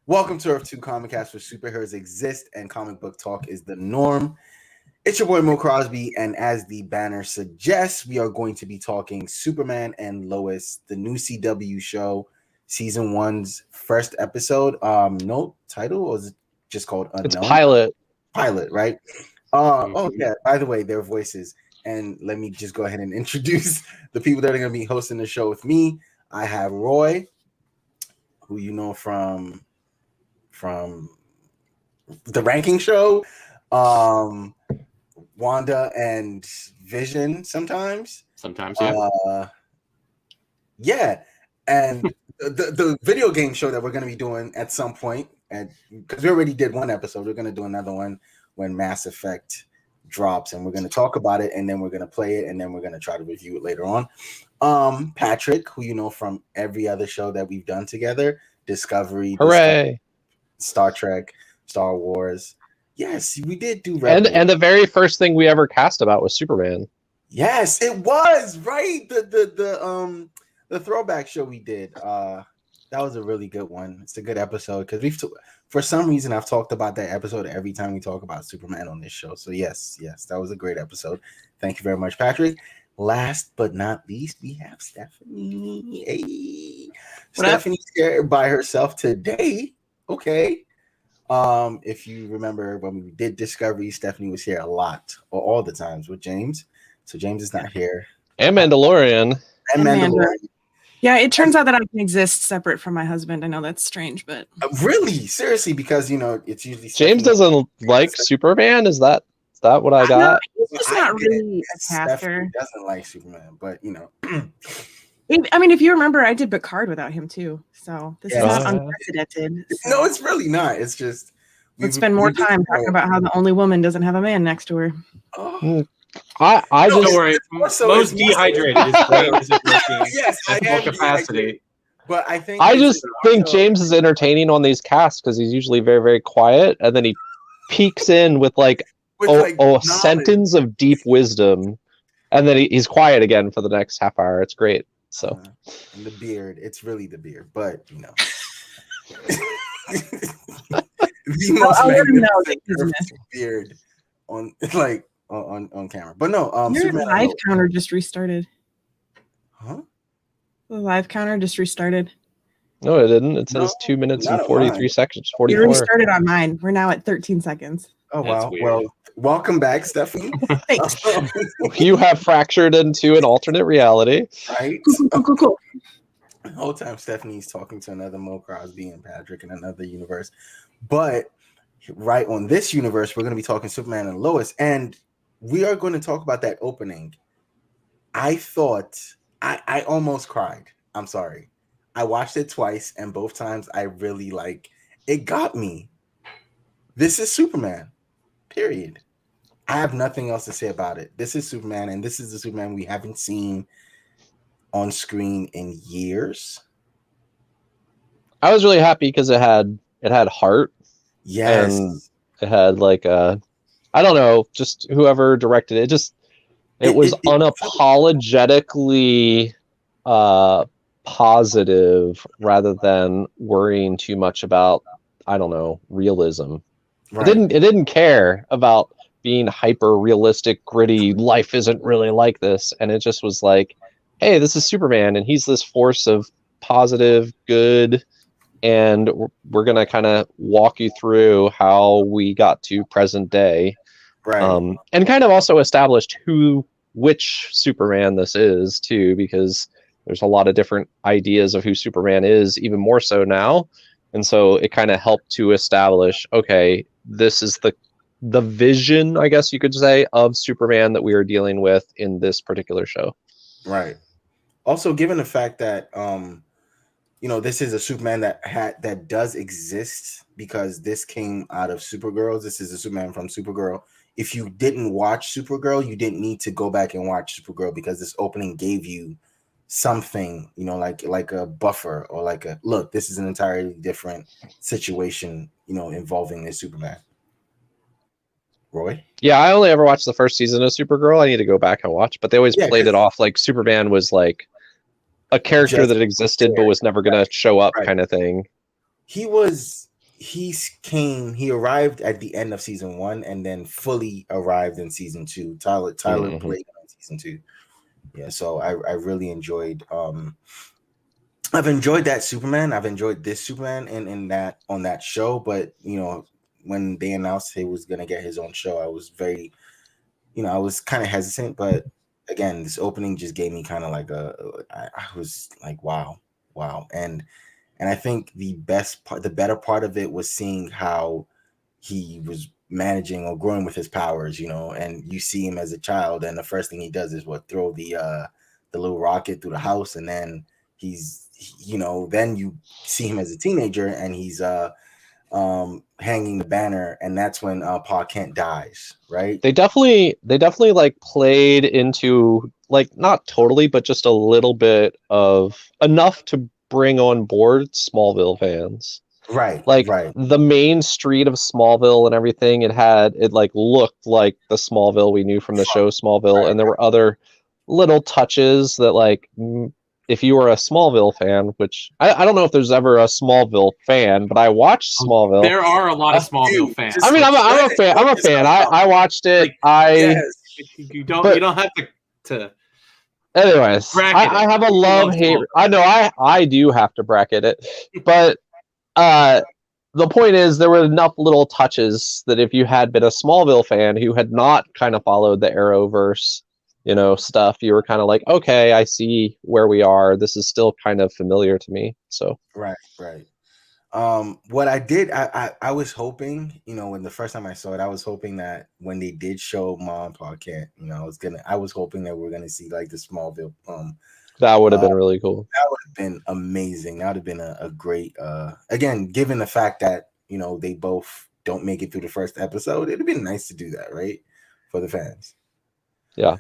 Welcome to Earth 2 Comic Cast, where superheroes exist and comic book talk is the norm. It's your boy Mo Crosby, and as the banner suggests, we are going to be talking Superman and Lois, the new CW show, season 1's first episode. No title, or is it just called Unknown? It's pilot. Pilot, right? Oh yeah, by the way, their voices. And let me just go ahead and introduce the people that are going to be hosting the show with me. I have Roy, who you know from the ranking show, Wanda and Vision sometimes. Yeah. And the video game show that we're going to be doing at some point, and because we already did one episode, we're going to do another one when Mass Effect drops, and we're going to talk about it, and then we're going to play it, and then we're going to try to review it later on. Patrick, who you know from every other show that we've done together, Discovery, Hooray! Star Trek, Star Wars. Yes, we did do Rebels. And the very first thing we ever cast about was Superman. Yes, it was, right? The throwback show we did. That was a really good one. It's a good episode because for some reason I've talked about that episode every time we talk about Superman on this show. So yes, that was a great episode. Thank you very much, Patrick. Last but not least, we have Stephanie. Hey. Stephanie's here by herself today. Okay. If you remember when we did Discovery, Stephanie was here a lot or all the times with James. So James is not here. And Mandalorian. Yeah, it turns out that I can exist separate from my husband. I know that's strange, but really, seriously, because it's usually James doesn't like Superman. Is that what I got? No, he's just not really a caster. Stephanie doesn't like Superman, but I mean, if you remember, I did Picard without him too. So this is not unprecedented. So. No, it's really not. It's just let's spend more time talking about how the only woman doesn't have a man next to her. Oh. I just don't worry. Most dehydrated. His brain isn't working yes, at full capacity. But I think think James is entertaining on these casts because he's usually very, very quiet, and then he peeks in with a sentence of deep wisdom, and then he's quiet again for the next half hour. It's great. So and the beard, it's really the beard, but the most magnificent beard on on camera. But no, your live counter just restarted. Huh? The live counter just restarted. No, it didn't. It says 2 minutes and 43 seconds. 44. You restarted on mine. We're now at 13 seconds. Oh wow! Well, welcome back, Stephanie. Thanks. You have fractured into an alternate reality. Right. Cool. The whole time Stephanie's talking to another Mo Crosby and Patrick in another universe, but right on this universe, we're going to be talking Superman and Lois, and we are going to talk about that opening. I thought I almost cried. I'm sorry. I watched it twice, and both times I really it got me. This is Superman. Period. I have nothing else to say about it. This is Superman, and this is the Superman we haven't seen on screen in years. I was really happy because it had heart. Yes. And it had I don't know, just whoever directed it. It was unapologetically positive rather than worrying too much about, I don't know, realism. Right. It didn't care about being hyper realistic, gritty. Life isn't really like this, and it just was like, hey, this is Superman, and he's this force of positive good, and we're gonna kind of walk you through how we got to present day, right? And kind of also established which Superman this is too, because there's a lot of different ideas of who Superman is, even more so now. And so it kind of helped to establish, okay, this is the vision, I guess you could say, of Superman that we are dealing with in this particular show. Right. Also, given the fact that this is a Superman that does exist because this came out of Supergirl. This is a Superman from Supergirl. If you didn't watch Supergirl, you didn't need to go back and watch Supergirl because this opening gave you something, like a buffer or look, this is an entirely different situation, involving this Superman. Roy? Yeah, I only ever watched the first season of Supergirl. I need to go back and watch, but they always played it off like Superman was like a character that existed but was never going to show up, kind of thing. He was he arrived at the end of season 1 and then fully arrived in season 2. Tyler played in season 2. Yeah, so I really enjoyed I've enjoyed that Superman. I've enjoyed this Superman in that on that show, but when they announced he was gonna get his own show, I was very, I was kind of hesitant, but again, this opening just gave me kind of like I was like, wow, and I think the better part of it was seeing how he was managing or growing with his powers, and you see him as a child, and the first thing he does is throw the little rocket through the house, and then then you see him as a teenager, and he's hanging the banner, and that's when Pa Kent dies, right? They definitely like played into, like, not totally, but just a little bit of enough to bring on board Smallville fans. Right. Like right. the main street of Smallville and everything, it like looked like the Smallville we knew from the show Smallville, and there were other little touches that, like, if you were a Smallville fan, which I don't know if there's ever a Smallville fan, but I watched Smallville. There are a lot of Smallville fans. I mean, I'm a fan. I'm a fan. I watched it. You don't have to. Anyways, I have a love-hate. I know I do have to bracket it, but the point is, there were enough little touches that if you had been a Smallville fan who had not kind of followed the Arrowverse, stuff, you were kind of like, okay, I see where we are. This is still kind of familiar to me. So right. What I did, I was hoping, when the first time I saw it, I was hoping that when they did show Ma and Pa Kent, I was hoping that we were gonna see like the Smallville. That would have been really cool. That would have been amazing. That would have been a great. Again, given the fact that they both don't make it through the first episode, it'd have been nice to do that, right, for the fans. Yeah.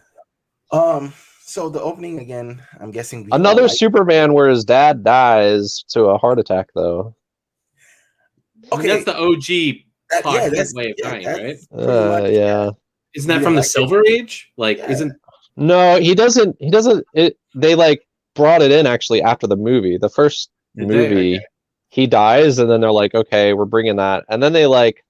So the opening again, I'm guessing another Superman where his dad dies to a heart attack, though. Okay, that's the OG way of dying, right? Yeah. Isn't that from the Silver Age? Like, isn't? No, he doesn't. They like brought it in actually after the movie. The first movie, he dies, and then they're like, okay, we're bringing that, and then they like,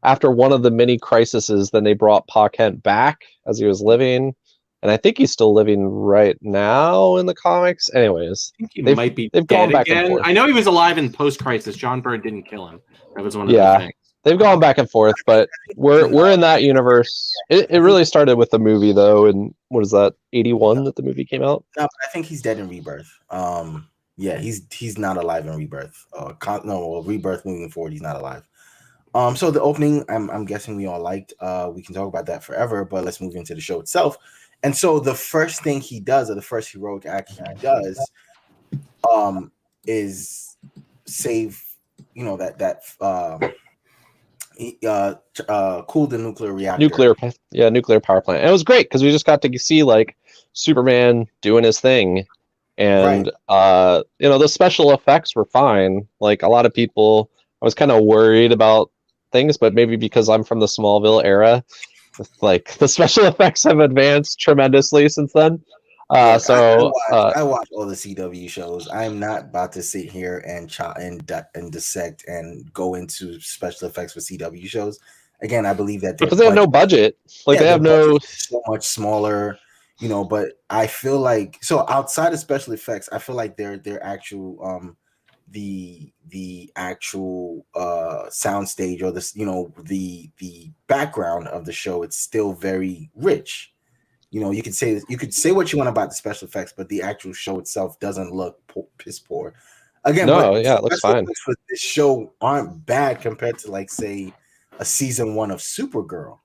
after one of the mini crises, then they brought Pa Kent back as he was living. And I think he's still living right now in the comics. Anyways, I think he might be dead again. I know he was alive in post-crisis. John Byrne didn't kill him. That was one of the things. They've gone back and forth, but we're in that universe. It really started with the movie, though, and what is that, 81 that the movie came out? No, I think he's dead in Rebirth. Yeah, he's not alive in Rebirth. Rebirth moving forward, he's not alive. So the opening, I'm guessing we all liked. We can talk about that forever, but let's move into the show itself. And so the first thing he does, or the first heroic act he does, is save, cool the nuclear reactor. Nuclear power plant. And it was great because we just got to see like Superman doing his thing, and the special effects were fine. Like a lot of people, I was kind of worried about things, but maybe because I'm from the Smallville era. Like the special effects have advanced tremendously since then. I watch all the CW shows. I'm not about to sit here and dissect and go into special effects for CW shows. Again, I believe that because they have no budget. Like they have no so much smaller, But I feel like outside of special effects, I feel like their actual the actual sound stage, or the background of the show, it's still very rich. You could say what you want about the special effects, but the actual show itself doesn't look piss poor. Again, it looks fine. For this show aren't bad compared to, like, say, a season 1 of Supergirl.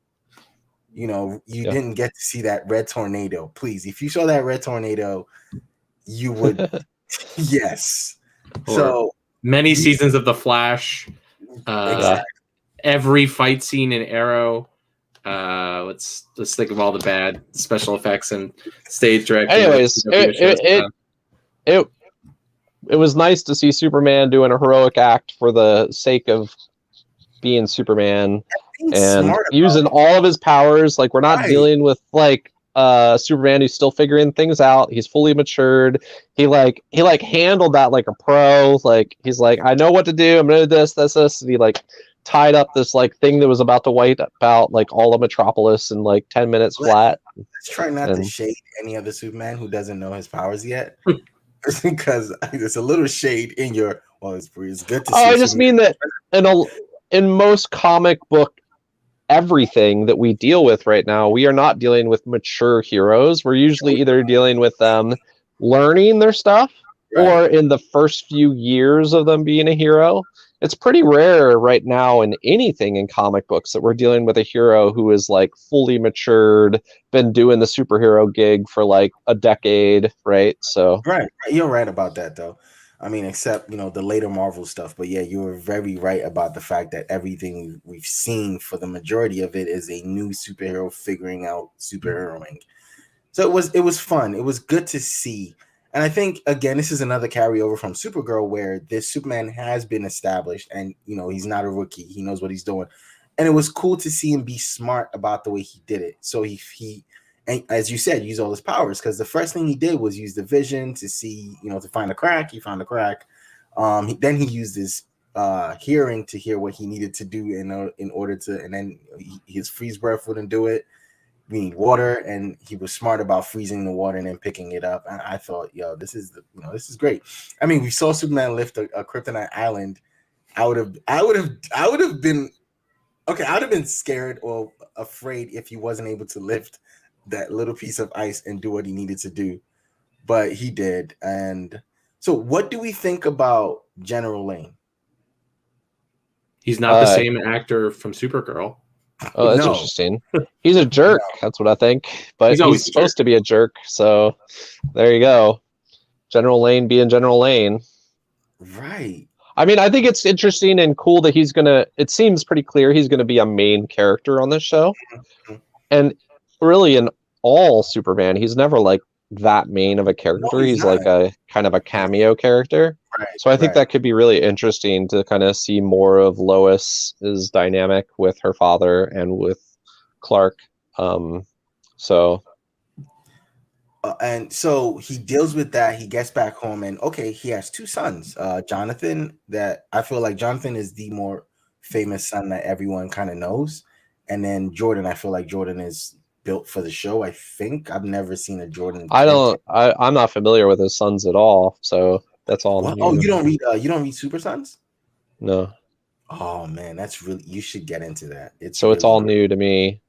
Didn't get to see that red tornado. Please, if you saw that red tornado, you would yes. So many seasons of The Flash, every fight scene in Arrow. Let's think of all the bad special effects and stage directing. Anyways, it was nice to see Superman doing a heroic act for the sake of being Superman and using all of his powers. Like, we're not dealing with like Superman who's still figuring things out. He's fully matured. He handled that like a pro. Like he's like, I know what to do. I'm gonna do this. And he like tied up this like thing that was about to wipe out like all of Metropolis in like 10 minutes flat. Let's try not to shade any other Superman who doesn't know his powers yet. Because there's a little shade in your it's good to see. I just mean that in most comic book everything that we deal with right now, we are not dealing with mature heroes. We're usually either dealing with them learning their stuff or in the first few years of them being a hero. It's pretty rare right now in anything in comic books that we're dealing with a hero who is like fully matured, been doing the superhero gig for like a decade, right? So right, you're right about that though. I mean, except the later Marvel stuff, but yeah, you were very right about the fact that everything we've seen for the majority of it is a new superhero figuring out superheroing. So it was fun. It was good to see. And I think, again, this is another carryover from Supergirl where this Superman has been established and, he's not a rookie. He knows what he's doing. And it was cool to see him be smart about the way he did it. So he and as you said, use all his powers, because the first thing he did was use the vision to see, to find a crack. He found a crack. Then he used his hearing to hear what he needed to do in order to, and then his freeze breath wouldn't do it. We need water, and he was smart about freezing the water and then picking it up. And I thought, this is great. I mean, we saw Superman lift a kryptonite island. I would have been scared or afraid if he wasn't able to lift that little piece of ice and do what he needed to do, but he did. And so, what do we think about General Lane? He's not the same actor from Supergirl. Oh, that's interesting. He's a jerk. No. That's what I think. But he's supposed to be a jerk. So there you go. General Lane being General Lane. Right. I mean, I think it's interesting and cool that it seems pretty clear he's going to be a main character on this show. Mm-hmm. And really in all Superman, he's never like that main of a character. No, he's like a kind of a cameo character. Right, so I think that could be really interesting to kind of see more of Lois's dynamic with her father and with Clark. And so he deals with that. He gets back home and he has two sons. Jonathan, that I feel like Jonathan is the more famous son that everyone kind of knows. And then Jordan, I feel like Jordan is built for the show. I think I've never seen a Jordan. I'm not familiar with his sons at all. So that's all. Well, oh, you don't read Super Sons? No. Oh man, that's really, you should get into that. It's all new to me.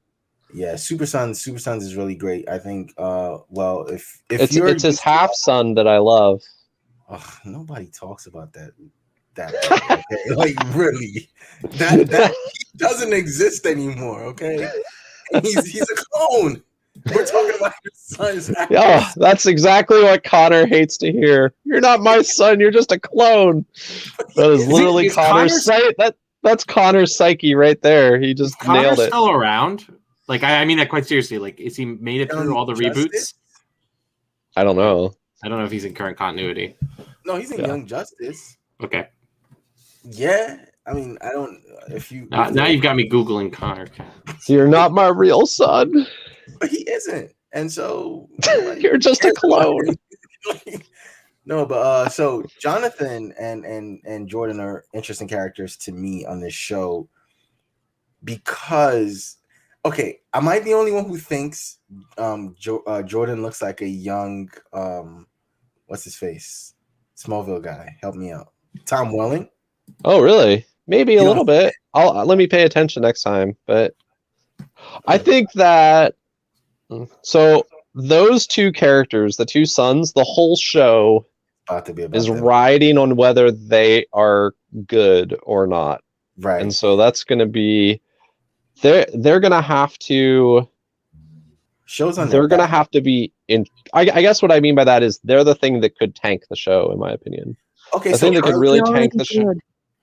Yeah, Super Sons is really great. I think if it's his half son that I love. Oh, nobody talks about that. Okay? Like really, that doesn't exist anymore. Okay, he's a clone. We're talking about your son's actors. Yeah, that's exactly what Connor hates to hear. You're not my son. You're just a clone. That is literally Connor's psyche. That's Connor's psyche right there. He just nailed it. Still around? Like I mean that quite seriously. Like, is he made it through all the reboots? I don't know. I don't know if he's in current continuity. No, he's in Young Justice. Okay. Yeah, I mean, I don't. If you now you've got me googling Connor. You're not my real son. But he isn't, and so you're just a clone. No, but so Jonathan and Jordan are interesting characters to me on this show because, am I the only one who thinks Jordan looks like a young what's his face, Smallville guy? Help me out, Tom Welling. Oh, really? Maybe a little bit. Let me pay attention next time. But I think that so those two characters, the two sons, the whole show is riding on whether they are good or not. Right. And so that's going to be they're going to have to they're going to have to be in. I guess what I mean by that is they're the thing that could tank the show, in my opinion. Okay, the thing that could really tank the show.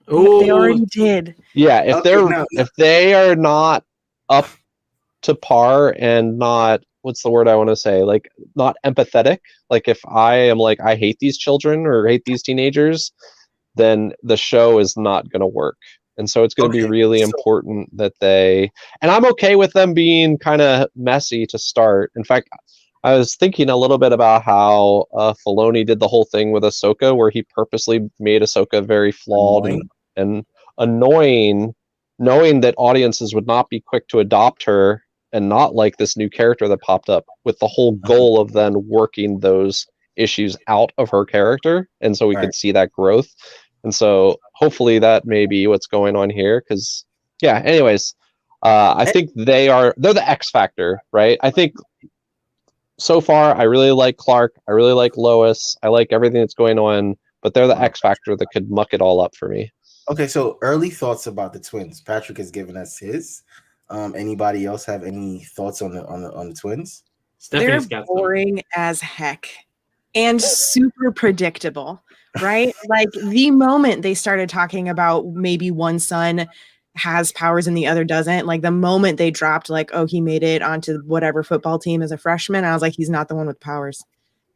They already did. Yeah, if they are not up to par and not, what's the word I want to say, like not empathetic, like if I am like I hate these children or hate these teenagers, then the show is not going to work. And so it's going to be really important that they, and I'm okay with them being kind of messy to start. In fact, I was thinking a little bit about how Filoni did the whole thing with Ahsoka, where he purposely made Ahsoka very flawed and annoying, knowing that audiences would not be quick to adopt her and not like this new character that popped up, with the whole goal of then working those issues out of her character. And so we could see that growth. And so hopefully that may be what's going on here. Because, yeah, anyways, I think they're the X factor, right? I think so far I really like Clark. I really like Lois. I like everything that's going on. But they're the X factor that could muck it all up for me. Okay, so early thoughts about the twins. Patrick has given us his. Anybody else have any thoughts on the twins? They're boring as heck and super predictable, right? Like the moment they started talking about maybe one son has powers and the other doesn't, like the moment they dropped like, oh, he made it onto whatever football team as a freshman, I was like, he's not the one with powers.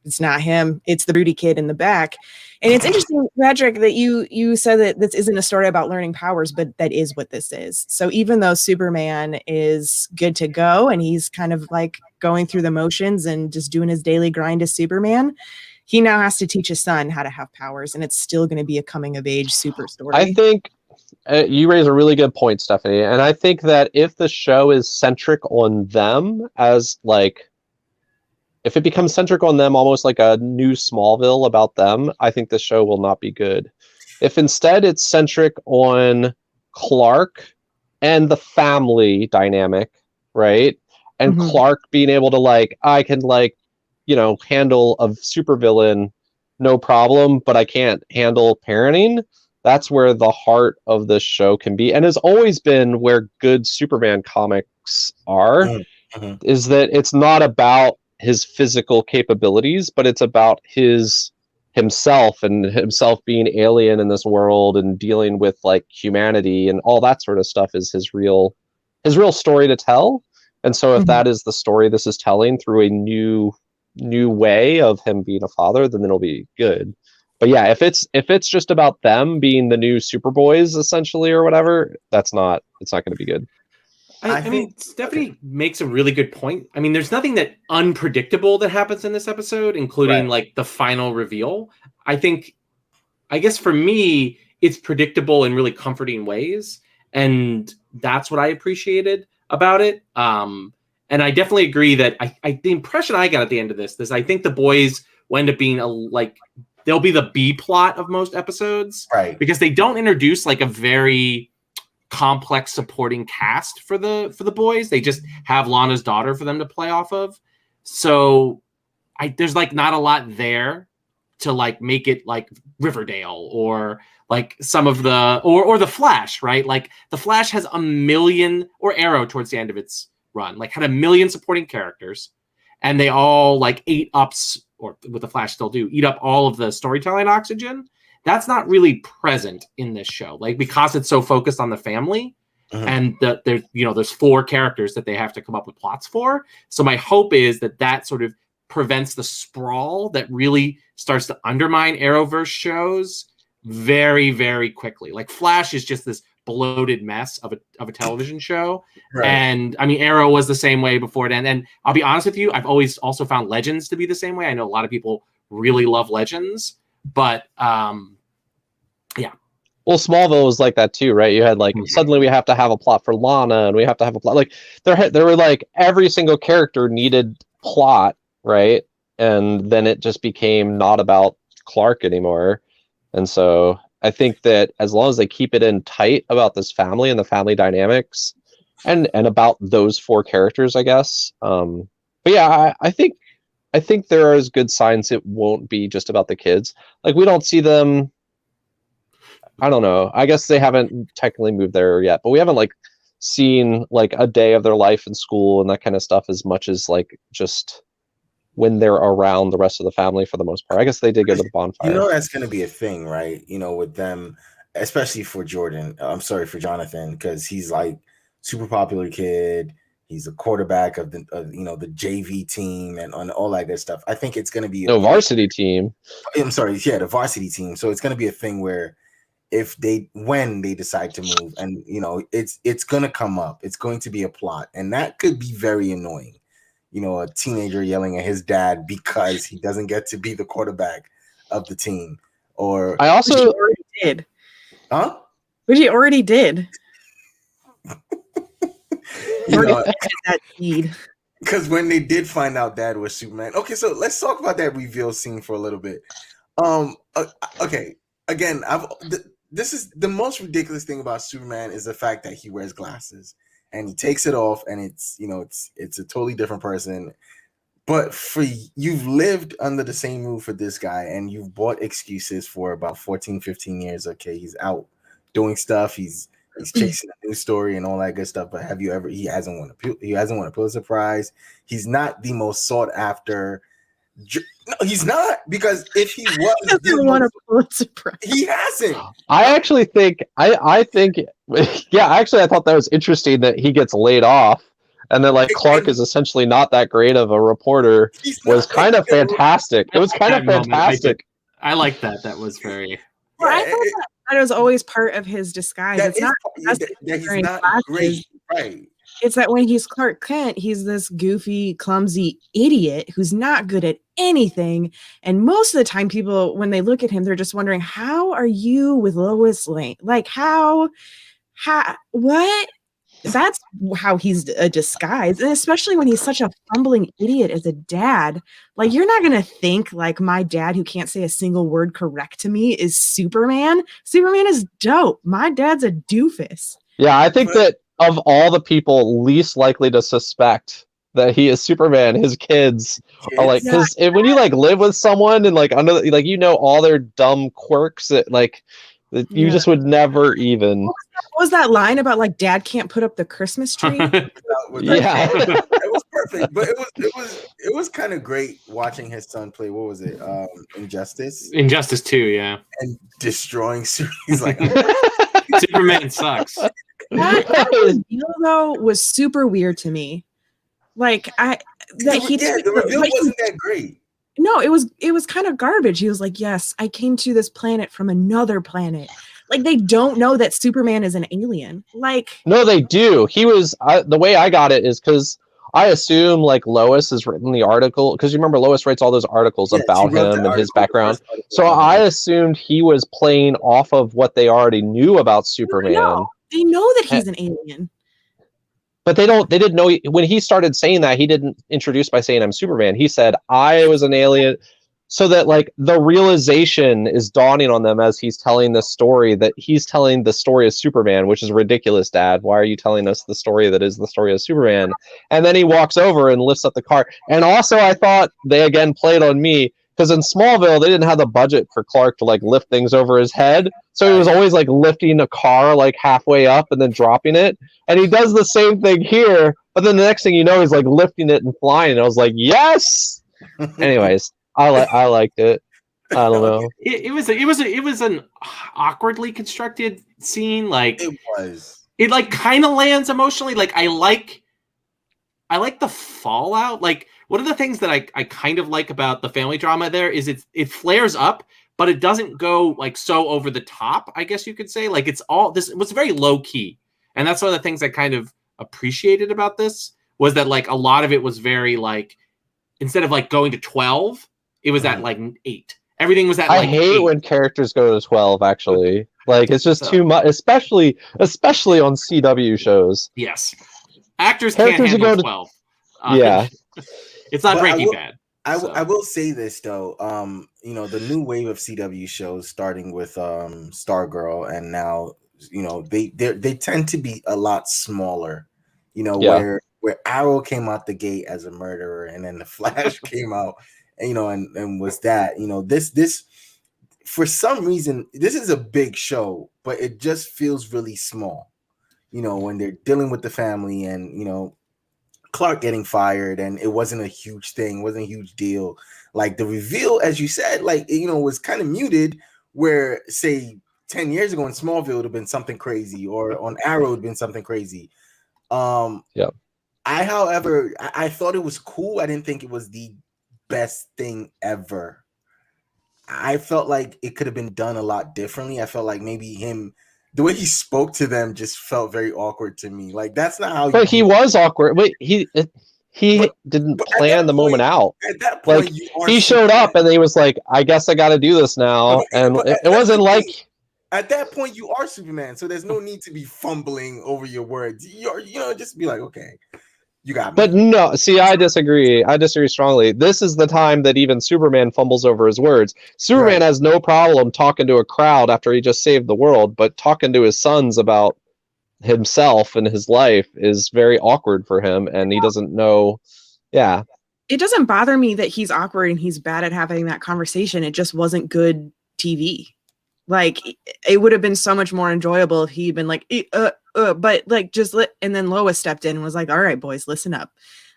It's not him. It's the broody kid in the back. And it's interesting, Patrick, that you said that this isn't a story about learning powers, but that is what this is. So even though Superman is good to go and he's kind of like going through the motions and just doing his daily grind as Superman, he now has to teach his son how to have powers, and it's still going to be a coming of age super story. I think you raise a really good point, Stephanie. And I think that if the show is centric on them as like, if it becomes centric on them, almost like a new Smallville about them, I think the show will not be good. If instead it's centric on Clark and the family dynamic, right? And Clark being able to like, I can like, you know, handle a supervillain, no problem, but I can't handle parenting. That's where the heart of the show can be. And has always been where good Superman comics are, is that it's not about his physical capabilities, but it's about himself and himself being alien in this world and dealing with like humanity and all that sort of stuff is his real story to tell. And so if that is the story this is telling through a new way of him being a father, then it'll be good. But yeah, if it's just about them being the new Superboys essentially or whatever, it's not going to be good. I mean, Stephanie makes a really good point. I mean, there's nothing that unpredictable that happens in this episode, including like the final reveal. I guess for me, it's predictable in really comforting ways. And that's what I appreciated about it. And I definitely agree that the impression I got at the end of this is I think the boys will end up being they'll be the B plot of most episodes. Right. Because they don't introduce like a very complex supporting cast for the boys. They just have Lana's daughter for them to play off of. So there's like not a lot there to like make it like Riverdale or like some of the or the Flash, right? Like the Flash has a million, or Arrow towards the end of its run, like had a million supporting characters, and they all like ate up, or what the Flash still do, eat up all of the storytelling oxygen. That's not really present in this show, like because it's so focused on the family, and there's 4 characters that they have to come up with plots for. So my hope is that sort of prevents the sprawl that really starts to undermine Arrowverse shows very, very quickly. Like Flash is just this bloated mess of a television show, and I mean Arrow was the same way before it. And I'll be honest with you, I've always also found Legends to be the same way. I know a lot of people really love Legends. But yeah. Well, Smallville was like that too, right? You had like suddenly we have to have a plot for Lana, and we have to have a plot. Like there were like every single character needed plot, right? And then it just became not about Clark anymore. And so I think that as long as they keep it in tight about this family and the family dynamics, and about those 4 characters, I guess. But yeah, I think there are good signs it won't be just about the kids. Like we don't see them. I don't know. I guess they haven't technically moved there yet, but we haven't like seen like a day of their life in school and that kind of stuff as much as like just when they're around the rest of the family for the most part. I guess they did go to the bonfire. You know that's going to be a thing, right? You know, with them, especially for Jordan. I'm sorry for Jonathan, because he's like super popular kid. He's a quarterback of the JV team and on all that good stuff. I think it's going to be varsity team. I'm sorry, the varsity team. So it's going to be a thing where when they decide to move, and it's gonna come up. It's going to be a plot, and that could be very annoying. A teenager yelling at his dad because he doesn't get to be the quarterback of the team. Or I also which he already did. Huh? Which he already did. That deed. Because when they did find out dad was Superman. Okay, so let's talk about that reveal scene for a little bit. Okay. Again, this is the most ridiculous thing about Superman is the fact that he wears glasses and he takes it off, and it's a totally different person. But you've lived under the same roof with this guy, and you've bought excuses for about 14, 15 years. Okay, he's out doing stuff. He's chasing a news story and all that good stuff. But have you ever? He hasn't won a Pulitzer Prize. He's not the most sought after. No, he's not, because if he was, he doesn't want a Pulitzer Prize. He hasn't. I actually think I think I thought that was interesting that he gets laid off, and then Clark is essentially not that great of a reporter. Was kind of fantastic. It was kind of fantastic. I like that. That was very. Well, I thought that it was always part of his disguise. It's not that he's not great, right? It's that when he's Clark Kent, he's this goofy, clumsy idiot who's not good at anything. And most of the time, people, when they look at him, they're just wondering, how are you with Lois Lane? What? That's how he's a disguise. And especially when he's such a fumbling idiot as a dad. You're not going to think my dad who can't say a single word correct to me is Superman. Superman is dope. My dad's a doofus. Yeah, I think that of all the people least likely to suspect that he is Superman, his kids are because when you live with someone and under all their dumb quirks that you just would never even. What was that line about Dad can't put up the Christmas tree? It was perfect, but it was kind of great watching his son play. What was it? Injustice 2, yeah, and destroying. He's like, Superman sucks. That reveal though was super weird to me. The reveal wasn't that great. No, it was kind of garbage. He was like, "Yes, I came to this planet from another planet." They don't know that Superman is an alien. No, they do. He was the way I got it is because I assume Lois has written the article, because you remember Lois writes all those articles about him and his background. So I assumed he was playing off of what they already knew about Superman. No, they know that he's an alien. But they didn't know when he started saying that. He didn't introduce by saying I'm Superman. He said I was an alien, so that the realization is dawning on them as he's telling the story, that he's telling the story of Superman, which is ridiculous, Dad. Why are you telling us the story that is the story of Superman? And then he walks over and lifts up the car. And also, I thought they again played on me, because in Smallville they didn't have the budget for Clark to lift things over his head, so he was always lifting a car halfway up and then dropping it. And he does the same thing here, but then the next thing you know, he's lifting it and flying. And I was like, yes. Anyways, I liked it. I don't know. It was an awkwardly constructed scene. It was. It kind of lands emotionally. I like the fallout. One of the things that I kind of like about the family drama there is it flares up, but it doesn't go so over the top, I guess you could say. It's all this. It was very low key, and that's one of the things I kind of appreciated about this, was that a lot of it was very instead of going to 12, it was at 8. Everything was at I hate 8. when characters go to 12. Actually, it's just too much, especially on CW shows. Yes, actors can't handle 12. Yeah. It's not Breaking Bad. I will say this though, the new wave of CW shows, starting with Stargirl, and now they tend to be a lot smaller. Where Arrow came out the gate as a murderer, and then the Flash came out, and was that. This for some reason, this is a big show, but it just feels really small. When they're dealing with the family, and Clark getting fired, and it wasn't a huge thing, wasn't a huge deal. The reveal, as you said, was kind of muted, where say 10 years ago in Smallville would have been something crazy, or on Arrow would have been something crazy. However, I thought it was cool. I didn't think it was the best thing ever. I felt like it could have been done a lot differently. I felt like maybe the way he spoke to them just felt very awkward to me. Like that's not how. But he was awkward. Wait, he didn't but plan the moment out. At that point, Like he showed up and he was like, "I guess I got to do this now," and it wasn't like. At that point, you are Superman, so there's no need to be fumbling over your words. Just be like, okay, you got me. But no, see, I disagree. I disagree strongly. This is the time that even Superman fumbles over his words. Superman has no problem talking to a crowd after he just saved the world, but talking to his sons about himself and his life is very awkward for him, and he doesn't know. Yeah. It doesn't bother me that he's awkward and he's bad at having that conversation. It just wasn't good TV. Like it would have been so much more enjoyable if he'd been like, but like and then Lois stepped in and was like, all right, boys, listen up.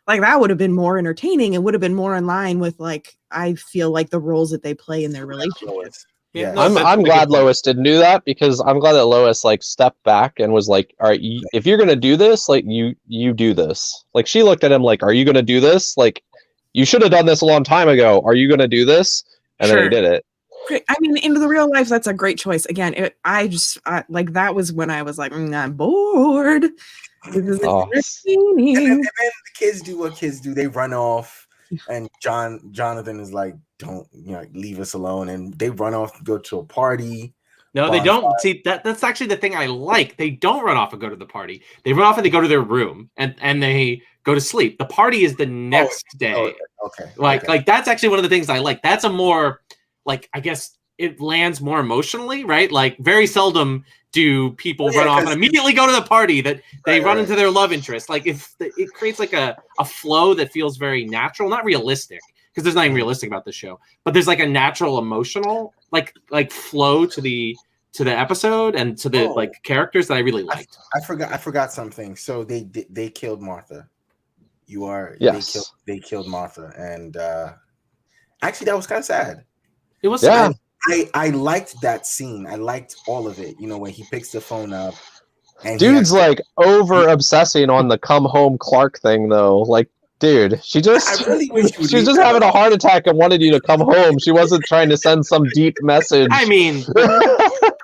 Like that would have been more entertaining and would have been more in line with like, I feel like the roles that they play in their relationship. Yeah, I'm glad Lois didn't do that because I'm glad that Lois like stepped back and was like, all right, if you're going to do this, like you do this. Like she looked at him like, are you going to do this? Like you should have done this a long time ago. Are you going to do this? And then he did it. I mean, in the real life, that's a great choice. Again, like that was when I was like, I'm bored. This is entertaining. And then the kids do what kids do. They run off, and Jonathan is like, "Don't leave us alone." And they run off to go to a party. No, they don't. See, that's actually the thing I like. They don't run off and go to the party. They run off and they go to their room and they go to sleep. The party is the next day. Okay. Like that's actually one of the things I like. That's a more like, I guess it lands more emotionally, right? Like very seldom do people run off and immediately go to the party that they run into their love interest. Like if it creates like a flow that feels very natural, not realistic, because there's nothing realistic about this show, but there's like a natural emotional like flow to the episode and to the like characters that I really liked. I forgot something. So they killed Martha. Yes. They killed Martha, and actually that was kind of sad. It was sad. I liked that scene. I liked all of it. When he picks the phone up, and dude's like over obsessing on the come home Clark thing though. Like, dude, she just really wish she's just having a heart attack and wanted you to come home. She wasn't trying to send some deep message. I mean, it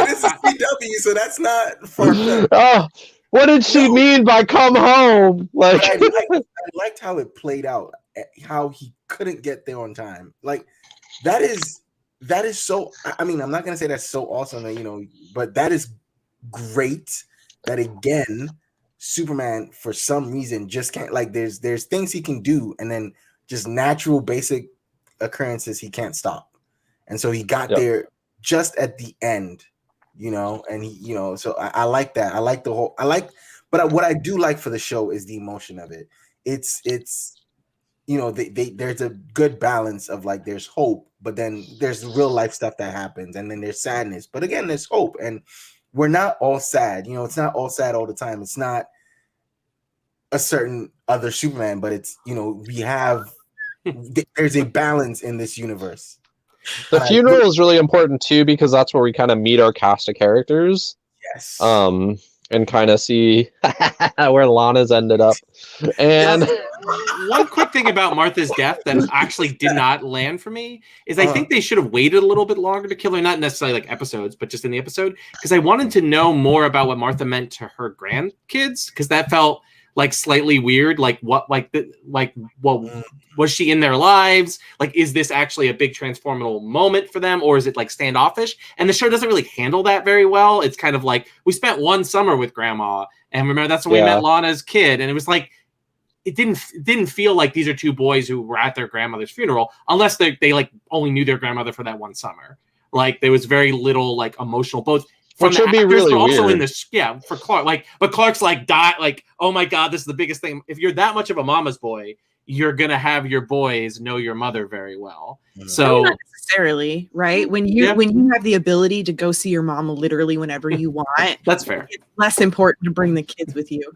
is a CW, so that's not far-fetched. Oh, what did she mean by come home? Like, I liked how it played out. How he couldn't get there on time. Like that is so. I mean, I'm not gonna say that's so awesome that but that is great. That again, Superman for some reason just can't. Like there's things he can do, and then just natural basic occurrences he can't stop. And so he got there just at the end, and he, so I like that. I like but what I do like for the show is the emotion of it. It's there's a good balance of like there's hope, but then there's real life stuff that happens, and then there's sadness. But again, there's hope, and we're not all sad. It's not all sad all the time. It's not a certain other Superman, but it's we have there's a balance in this universe. The funeral is really important too because that's where we kind of meet our cast of characters. Yes. And kind of see where Lana's ended up. And one quick thing about Martha's death that actually did not land for me is I think they should have waited a little bit longer to kill her, not necessarily like episodes, but just in the episode, because I wanted to know more about what Martha meant to her grandkids, because that felt like slightly weird. Like what was she in their lives? Like, is this actually a big transformational moment for them, or is it like standoffish? And the show doesn't really handle that very well. It's kind of like, we spent one summer with grandma, and remember that's when we met Lana's kid, and it was like it didn't feel like these are two boys who were at their grandmother's funeral, unless they like only knew their grandmother for that one summer. Like there was very little like emotional, both from the actors, really but also weird. In this, for Clark. But Clark's like oh my God, this is the biggest thing. If you're that much of a mama's boy, you're gonna have your boys know your mother very well. So not necessarily, right? When you have the ability to go see your mom literally whenever you want, that's fair. It's less important to bring the kids with you.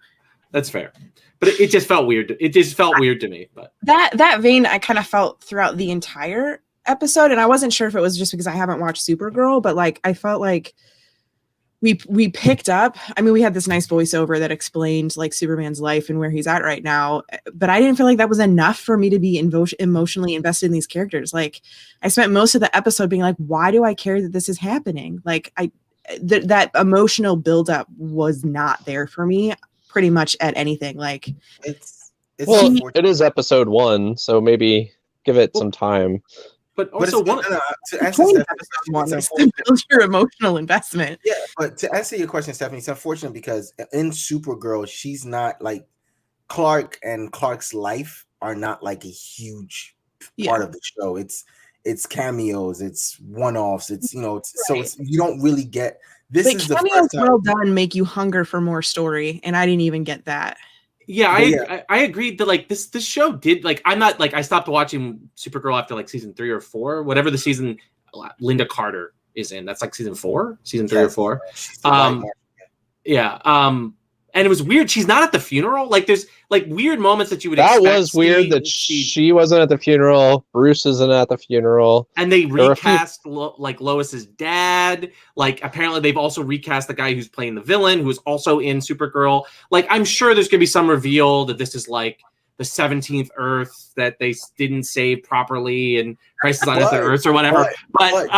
That's fair. But it just felt weird. It just felt weird to me. But that vein I kind of felt throughout the entire episode, and I wasn't sure if it was just because I haven't watched Supergirl, but like I felt like we picked up. I mean, we had this nice voiceover that explained like Superman's life and where he's at right now, but I didn't feel like that was enough for me to be emotionally invested in these characters. Like, I spent most of the episode being like, why do I care that this is happening? Like, that emotional buildup was not there for me pretty much at anything. Like, it's it is episode 1, so maybe give it some time. But also, to answer build your emotional investment. Yeah, but to answer your question, Stephanie, it's unfortunate because in Supergirl, she's not like Clark, and Clark's life are not like a huge part of the show. It's cameos, it's one-offs, it's so you don't really get this. Like, is the cameos well done make you hunger for more story, and I didn't even get that. Yeah, I agreed that like this show did like I'm not like I stopped watching Supergirl after like season 3 or 4, whatever the season Linda Carter is in. That's like season 4, season 3 or 4. And it was weird. She's not at the funeral. Like there's like weird moments that you would expect. That was weird that she wasn't at the funeral. Bruce isn't at the funeral. And they recast like Lois's dad. Like apparently they've also recast the guy who's playing the villain, who is also in Supergirl. Like I'm sure there's gonna be some reveal that this is like the 17th Earth that they didn't save properly and Crisis on Infinite Earths or whatever. But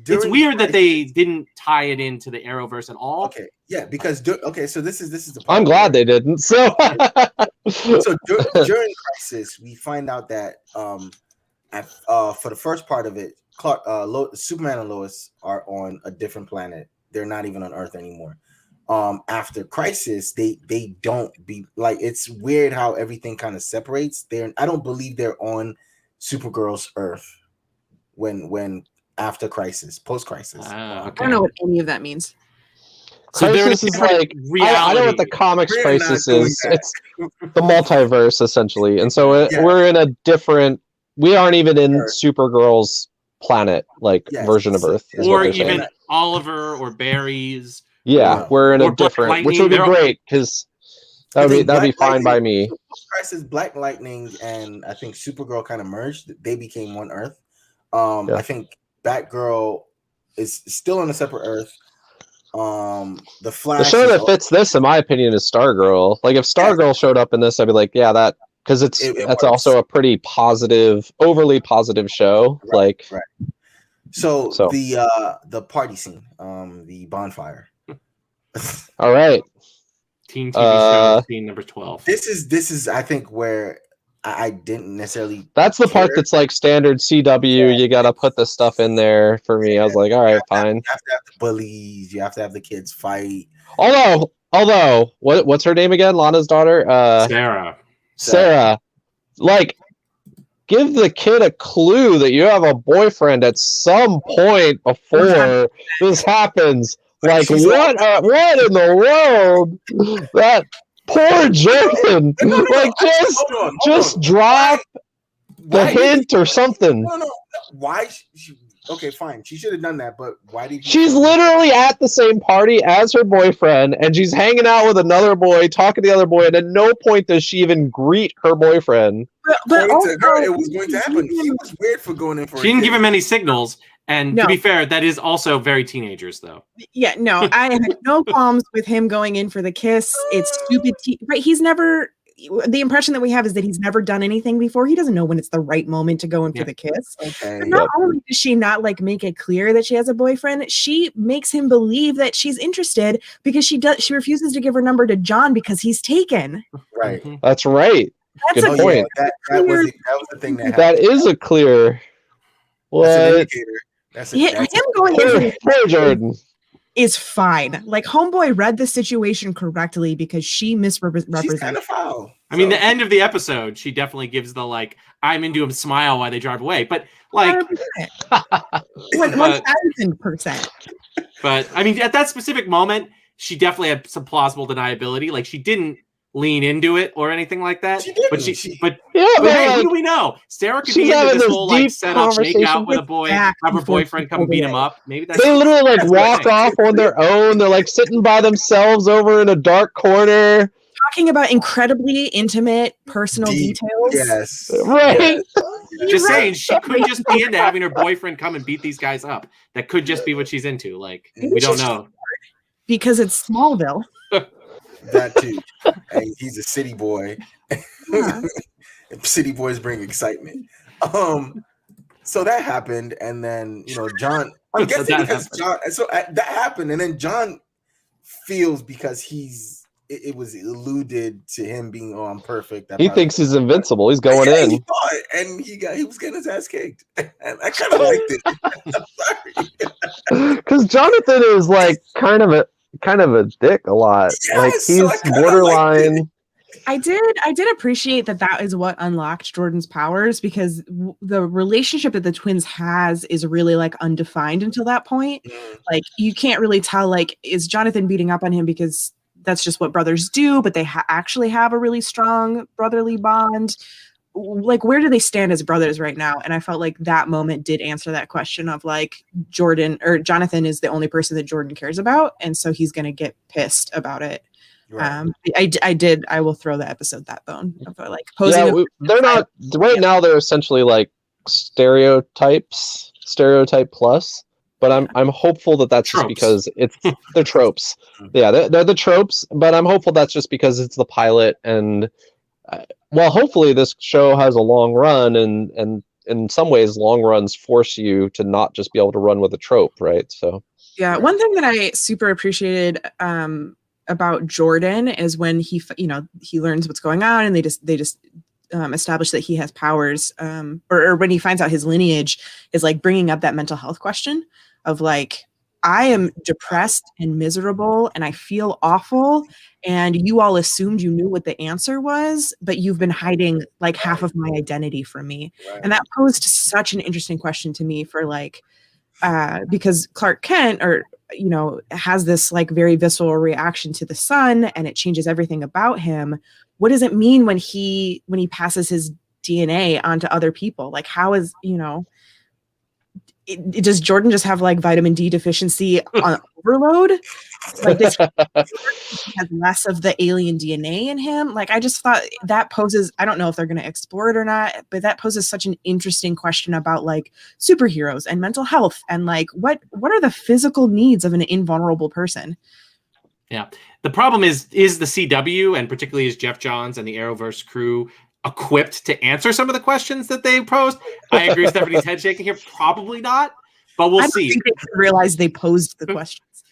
it's weird that they didn't tie it into the Arrowverse at all. Okay, yeah, because so this is the. I'm glad they didn't. So, during Crisis, we find out that for the first part of it, Clark, Superman and Lois are on a different planet. They're not even on Earth anymore. After Crisis, they don't be like it's weird how everything kind of separates. I don't believe they're on Supergirl's Earth when. After Crisis, post-Crisis. Okay. I don't know what any of that means. So Crisis is like I know what the comics Crisis is. It's the multiverse essentially, and so we're in a different. We aren't even in Supergirl's planet version of Earth, or even Oliver or Barry's. Yeah, we're in a different, which would be great because that'd be fine by me. Crisis, Black Lightning, and I think Supergirl kind of merged. They became one Earth. I think. Batgirl is still on a separate Earth. The Flash. The show that fits this, in my opinion, is Stargirl. Like if Stargirl showed up in this, I'd be like, yeah, that because that's also a pretty positive, overly positive show. Right. So the party scene, the bonfire. All right. Teen TV show scene number 12. This is I think where. I didn't necessarily. That's the part that's like standard CW. You got to put the stuff in there for me. I was like, all right, fine. You have to have the bullies. You have to have the kids fight. Although, what's her name again? Lana's daughter, Sarah. Like, give the kid a clue that you have a boyfriend at some point before this happens. Like, what in the world? That. Poor Jordan! Like, just drop the hint or something. No. Why? Okay, fine. She should have done that, but why did she's literally at the same party as her boyfriend, and she's hanging out with another boy, talking to the other boy, and at no point does she even greet her boyfriend. But also, it was going to happen. He was weird for going in for She didn't give him any signals. And to be fair, that is also very teenagers, though. Yeah, no, I had no qualms with him going in for the kiss. It's stupid. Right? He's never. The impression that we have is that he's never done anything before. He doesn't know when it's the right moment to go in for the kiss. Okay. But not only does she not like make it clear that she has a boyfriend, she makes him believe that she's interested because she refuses to give her number to John because he's taken. Right. That's right. That's good point. Yeah, that was the thing that happened. That is a clear. What? That's an indicator. Him going in for Jordan is fine. Like Homeboy read the situation correctly because she misrepresented. She's kind of foul. I mean, the end of the episode, she definitely gives the like I'm into him smile while they drive away. But like 1,000%. But I mean, at that specific moment, she definitely had some plausible deniability. Like she didn't lean into it or anything like that. But hey, who do we know? Sarah could be into this whole like set up, make out with a boy, have her boyfriend come beat him up. Maybe that's they literally like walk off on their own. They're like sitting by themselves over in a dark corner. Talking about incredibly intimate personal details. Yes. Right. Just saying, she could just be into having her boyfriend come and beat these guys up. That could just be what she's into. Like, we don't know. because it's Smallville. That too. And he's a city boy. Yeah. City boys bring excitement. So that happened, and then John. I'm So guessing that because happened. John. So that happened, and then John feels because it was alluded to him being perfect. That He probably- thinks he's invincible. He's going Yeah, in. he thought, and he was getting his ass kicked. And I kind of liked it. I'm sorry. Because Jonathan is like kind of a dick a lot. Yes, like so I he's kinda borderline. liked I did appreciate that is what unlocked Jordan's powers, because the relationship that the twins has is really like undefined until that point. Like you can't really tell, like, is Jonathan beating up on him because that's just what brothers do, but they actually have a really strong brotherly bond. Like, where do they stand as brothers right now? And I felt like that moment did answer that question of like Jonathan is the only person that Jordan cares about, and so he's gonna get pissed about it. Right. I will throw the episode that bone of like posing. Yeah, they're not right now. They're essentially like stereotype plus. But I'm hopeful that's just Tropes. because they're tropes. Yeah, they're the tropes. But I'm hopeful that's just because it's the pilot, and hopefully this show has a long run, and in some ways, long runs force you to not just be able to run with a trope, right? So yeah, one thing that I super appreciated about Jordan is when he learns what's going on, and they just establish that he has powers, or when he finds out his lineage, is like bringing up that mental health question of like, I am depressed and miserable and I feel awful, and you all assumed you knew what the answer was, but you've been hiding like half of my identity from me. Right. And that posed such an interesting question to me for like, because Clark Kent has this like very visceral reaction to the sun, and it changes everything about him. What does it mean when he passes his DNA onto other people? Like, how is, does Jordan just have like vitamin D deficiency on overload? Like, this has less of the alien DNA in him. Like, I just thought that poses, I don't know if they're going to explore it or not, but that poses such an interesting question about like superheroes and mental health, and like what are the physical needs of an invulnerable person? Yeah. The problem is the CW, and particularly is Jeff Johns and the Arrowverse crew, equipped to answer some of the questions that they posed? I agree with Stephanie's head shaking here. Probably not, but we'll see. I think they realized they posed the questions.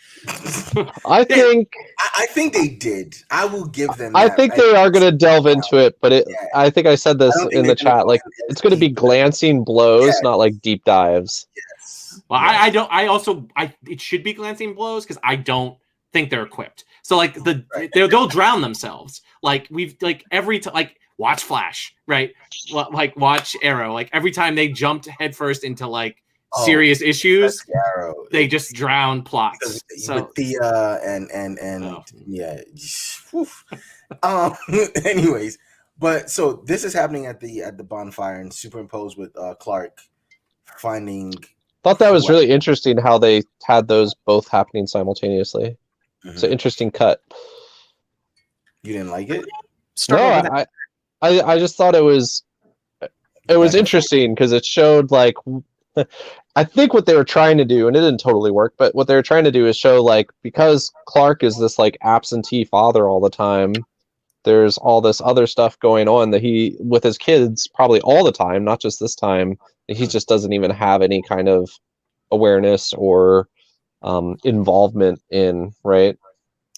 I think they did. I will give them I that. think they are going to delve into it, but I think I said this in the chat, like it's going to be glancing blows, not like deep dives. Yes. Well, it should be glancing blows, because I don't think they're equipped. So like they'll drown themselves. Like every time, like watch Flash, right? Like watch Arrow. Like every time they jumped headfirst into like serious issues, they just drown plots. So with Thea and yeah. Anyways, but so this is happening at the bonfire and superimposed with Clark finding. Thought that was really interesting how they had those both happening simultaneously. It's an interesting cut. You didn't like it? No, I just thought it was interesting because it showed like, I think what they were trying to do, and it didn't totally work, but what they were trying to do is show like, because Clark is this like absentee father all the time, there's all this other stuff going on that he, with his kids probably all the time, not just this time, he just doesn't even have any kind of awareness or involvement in, right?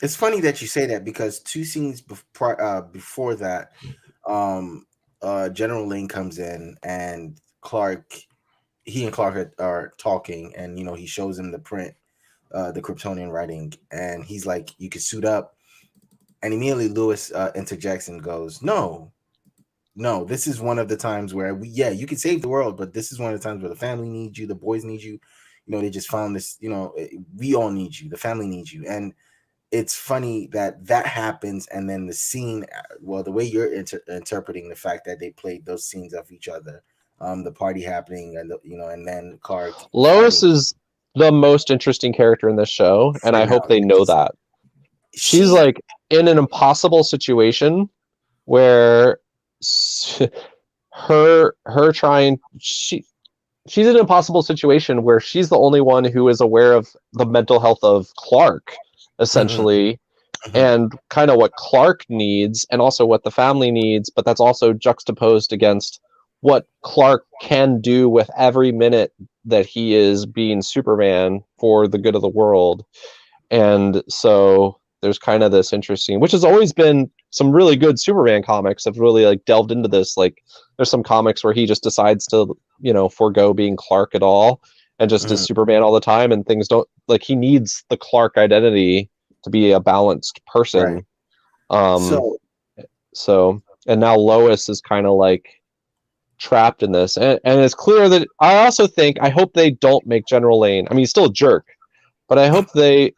It's funny that you say that, because 2 scenes before that, General Lane comes in and he and Clark are talking, and he shows him the print, the Kryptonian writing, and he's like, you can suit up, and immediately Lewis interjects and goes, no, this is one of the times where you can save the world, but this is one of the times where the family needs you, the boys need you. They just found this, we all need you, the family needs you. And it's funny that happens, and then the scene, the way you're interpreting the fact that they played those scenes of each other, the party happening, and and then Clark. Lois is the most interesting character in this show, and I hope they know that. She's like in an impossible situation where she's in an impossible situation where she's the only one who is aware of the mental health of Clark. essentially, and kind of what Clark needs and also what the family needs, but that's also juxtaposed against what Clark can do with every minute that he is being Superman for the good of the world. And so there's kind of this interesting, which has always been some really good Superman comics have really like delved into this. Like there's some comics where he just decides to, forego being Clark at all and just is Superman all the time, and things don't, like, he needs the Clark identity to be a balanced person. Right. So and now Lois is kind of like trapped in this, and it's clear that I hope they don't make General Lane, I mean, he's still a jerk, but I hope they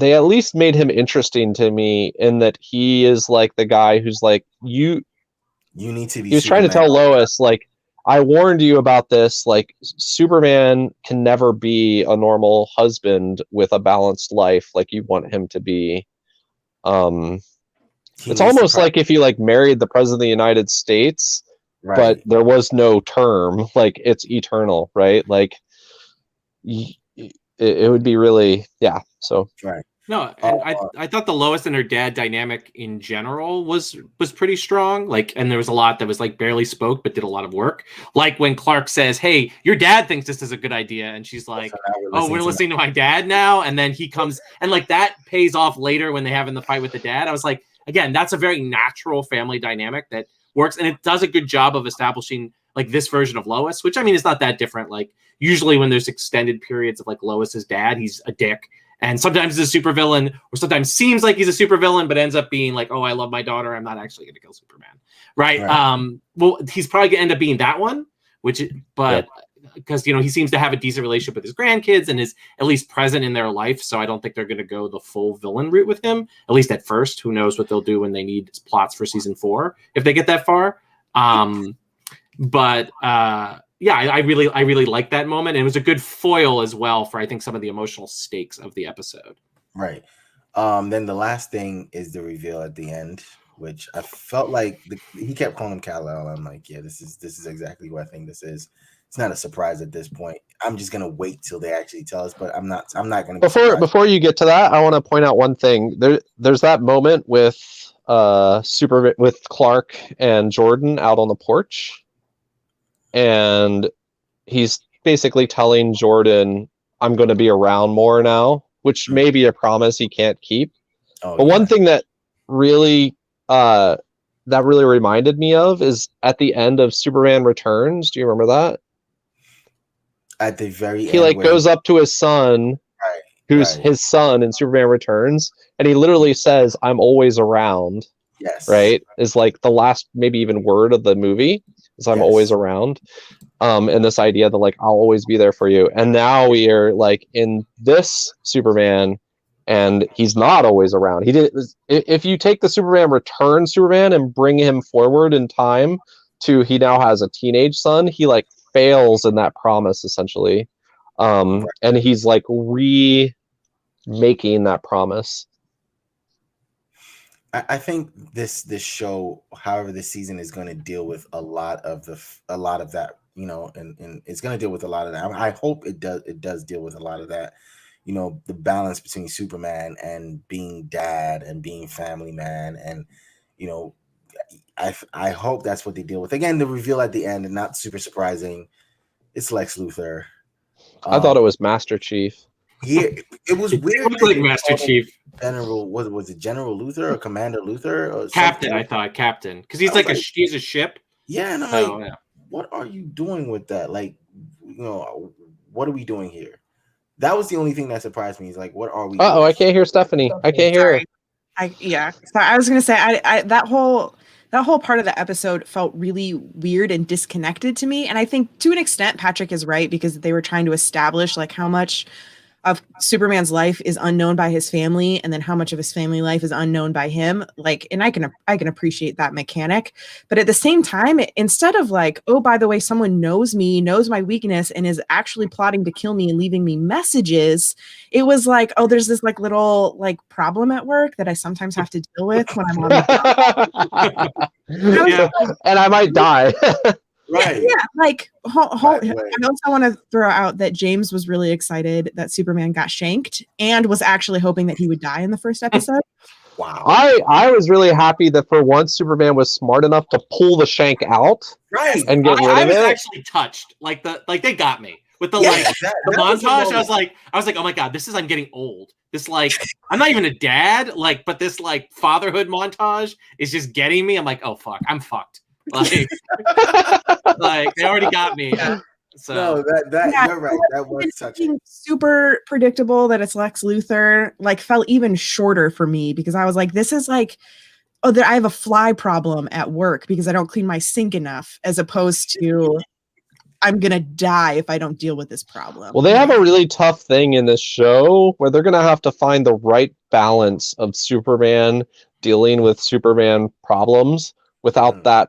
at least made him interesting to me in that he is like the guy who's like, you need to be, he was Superman. Trying to tell Lois, like, I warned you about this, like, Superman can never be a normal husband with a balanced life like you want him to be. It's almost like if you like married the president of the United States, right, but there was no term, like it's eternal, right? Like it would be really, yeah. So right. No, and I thought the Lois and her dad dynamic in general was pretty strong. Like, and there was a lot that was like barely spoke but did a lot of work. Like when Clark says, "Hey, your dad thinks this is a good idea," and she's like, "Oh, we're listening to my dad now." And then he comes and like that pays off later when they have in the fight with the dad. I was like, again, that's a very natural family dynamic that works, and it does a good job of establishing like this version of Lois, which I mean is not that different. Like usually when there's extended periods of like Lois's dad, he's a dick. And sometimes he's a supervillain, or sometimes seems like he's a supervillain, but ends up being like, "Oh, I love my daughter. I'm not actually going to kill Superman." Right? Well, he's probably going to end up being that one, because he seems to have a decent relationship with his grandkids and is at least present in their life. So I don't think they're going to go the full villain route with him, at least at first. Who knows what they'll do when they need plots for season 4 if they get that far. Yeah, I really like that moment. And it was a good foil as well for, I think, some of the emotional stakes of the episode. Right. Then the last thing is the reveal at the end, which I felt like he kept calling him Kal-El. I'm like, yeah, this is exactly what I think this is. It's not a surprise at this point. I'm just gonna wait till they actually tell us, but I'm not gonna. Before you get to that, I want to point out one thing. There's that moment with with Clark and Jordan out on the porch. And he's basically telling Jordan, "I'm going to be around more now," which may be a promise he can't keep. One thing that really reminded me of is at the end of Superman Returns. Do you remember that? At the very end, he like goes up to his son, who's his son in Superman Returns, and he literally says, "I'm always around." Yes. Right? Is like the last maybe even word of the movie. So I'm always around, and this idea that like I'll always be there for you. And now we are like in this Superman, and he's not always around. If you take the Superman Return Superman and bring him forward in time to he now has a teenage son, he like fails in that promise essentially, and he's like remaking that promise. I think this show, however, this season is going to deal with a lot of that, and it's going to deal with a lot of that. I hope it does deal with a lot of that, the balance between Superman and being dad and being family man, and I hope that's what they deal with. Again, the reveal at the end, and not super surprising, it's Lex Luthor. I thought it was Master Chief. Yeah, it was weird. It looked like Master Chief. General, was it General Luthor or Commander Luthor or Captain? Something? I thought Captain, because he's like he's a ship. Yeah, and I'm like, what are you doing with that? Like, what are we doing here? That was the only thing that surprised me. Is like, what are we? Oh, I can't hear Stephanie. I can't hear her. So I was gonna say, I that whole part of the episode felt really weird and disconnected to me. And I think to an extent, Patrick is right, because they were trying to establish like how much of Superman's life is unknown by his family, and then how much of his family life is unknown by him. Like, and I can appreciate that mechanic, but at the same time, instead of like, oh, by the way, someone knows me, knows my weakness, and is actually plotting to kill me and leaving me messages, it was like, oh, there's this like little like problem at work that I sometimes have to deal with when I'm on the and I might die. Right. Yeah, like By the way. I also want to throw out that James was really excited that Superman got shanked and was actually hoping that he would die in the first episode. Wow. I was really happy that for once Superman was smart enough to pull the shank out Right. and get rid I of was it. actually touched. Like they got me with the Yeah, the montage. I was like, oh my god, I'm getting old. This I'm not even a dad. But this fatherhood montage is just getting me. I'm like, oh fuck, I'm fucked. Like they already got me. So no, you're right. That was touching. Super predictable that it's Lex Luthor fell even shorter for me because I was like, this is that I have a fly problem at work because I don't clean my sink enough, as opposed to I'm gonna die if I don't deal with this problem. Well, they have a really tough thing in this show where they're gonna have to find the right balance of Superman dealing with Superman problems without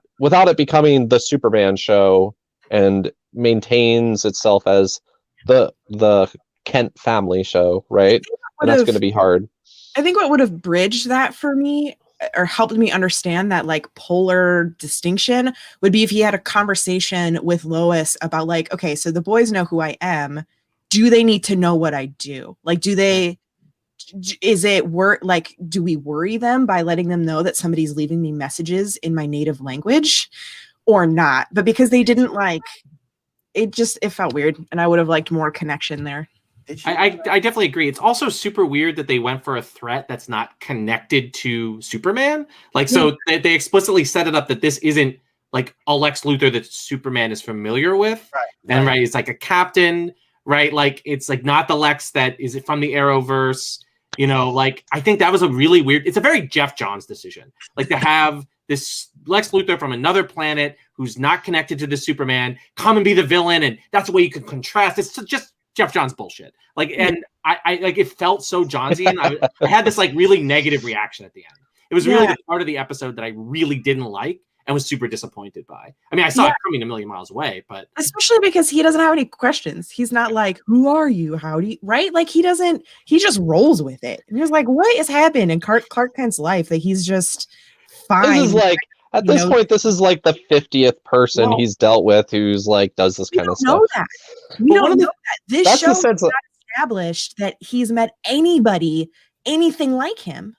it becoming the Superman show and maintains itself as the Kent family show, right? And that's going to be hard. I think what would have bridged that for me or helped me understand that polar distinction would be if he had a conversation with Lois about okay, so the boys know who I am. Do they need to know what I do? Do they, do we worry them by letting them know that somebody's leaving me messages in my native language or not? But because they didn't it felt weird, and I would have liked more connection there. I definitely agree. It's also super weird that they went for a threat that's not connected to Superman. So they explicitly set it up that this isn't a Lex Luthor that Superman is familiar with. Right. And it's a captain, right? It's not the Lex that is from the Arrowverse. I think that was a really weird, it's a very Jeff Johns decision. To have this Lex Luthor from another planet who's not connected to the Superman come and be the villain, and that's the way you can contrast. It's just Jeff Johns bullshit. And I it felt so Johnsian. I had this really negative reaction at the end. It was really the part of the episode that I really didn't like and was super disappointed by. I mean, I saw it coming a million miles away, but especially because he doesn't have any questions. He's not who are you? How do you, right? He just rolls with it. And you're what has happened in Clark Kent's life that he's just fine? This is at this point, this is the 50th person he's dealt with who's does this kind of stuff. We don't know that. This show is not established that he's met anybody anything like him.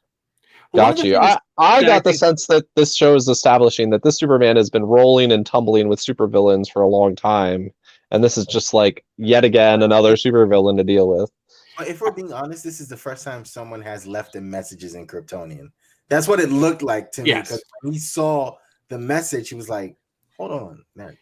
Got you. I got the sense that this show is establishing that this Superman has been rolling and tumbling with supervillains for a long time, and this is just yet again another supervillain to deal with. But if we're being honest, this is the first time someone has left them messages in Kryptonian. That's what it looked like to me. Because when he saw the message, he was like, "Hold on, man,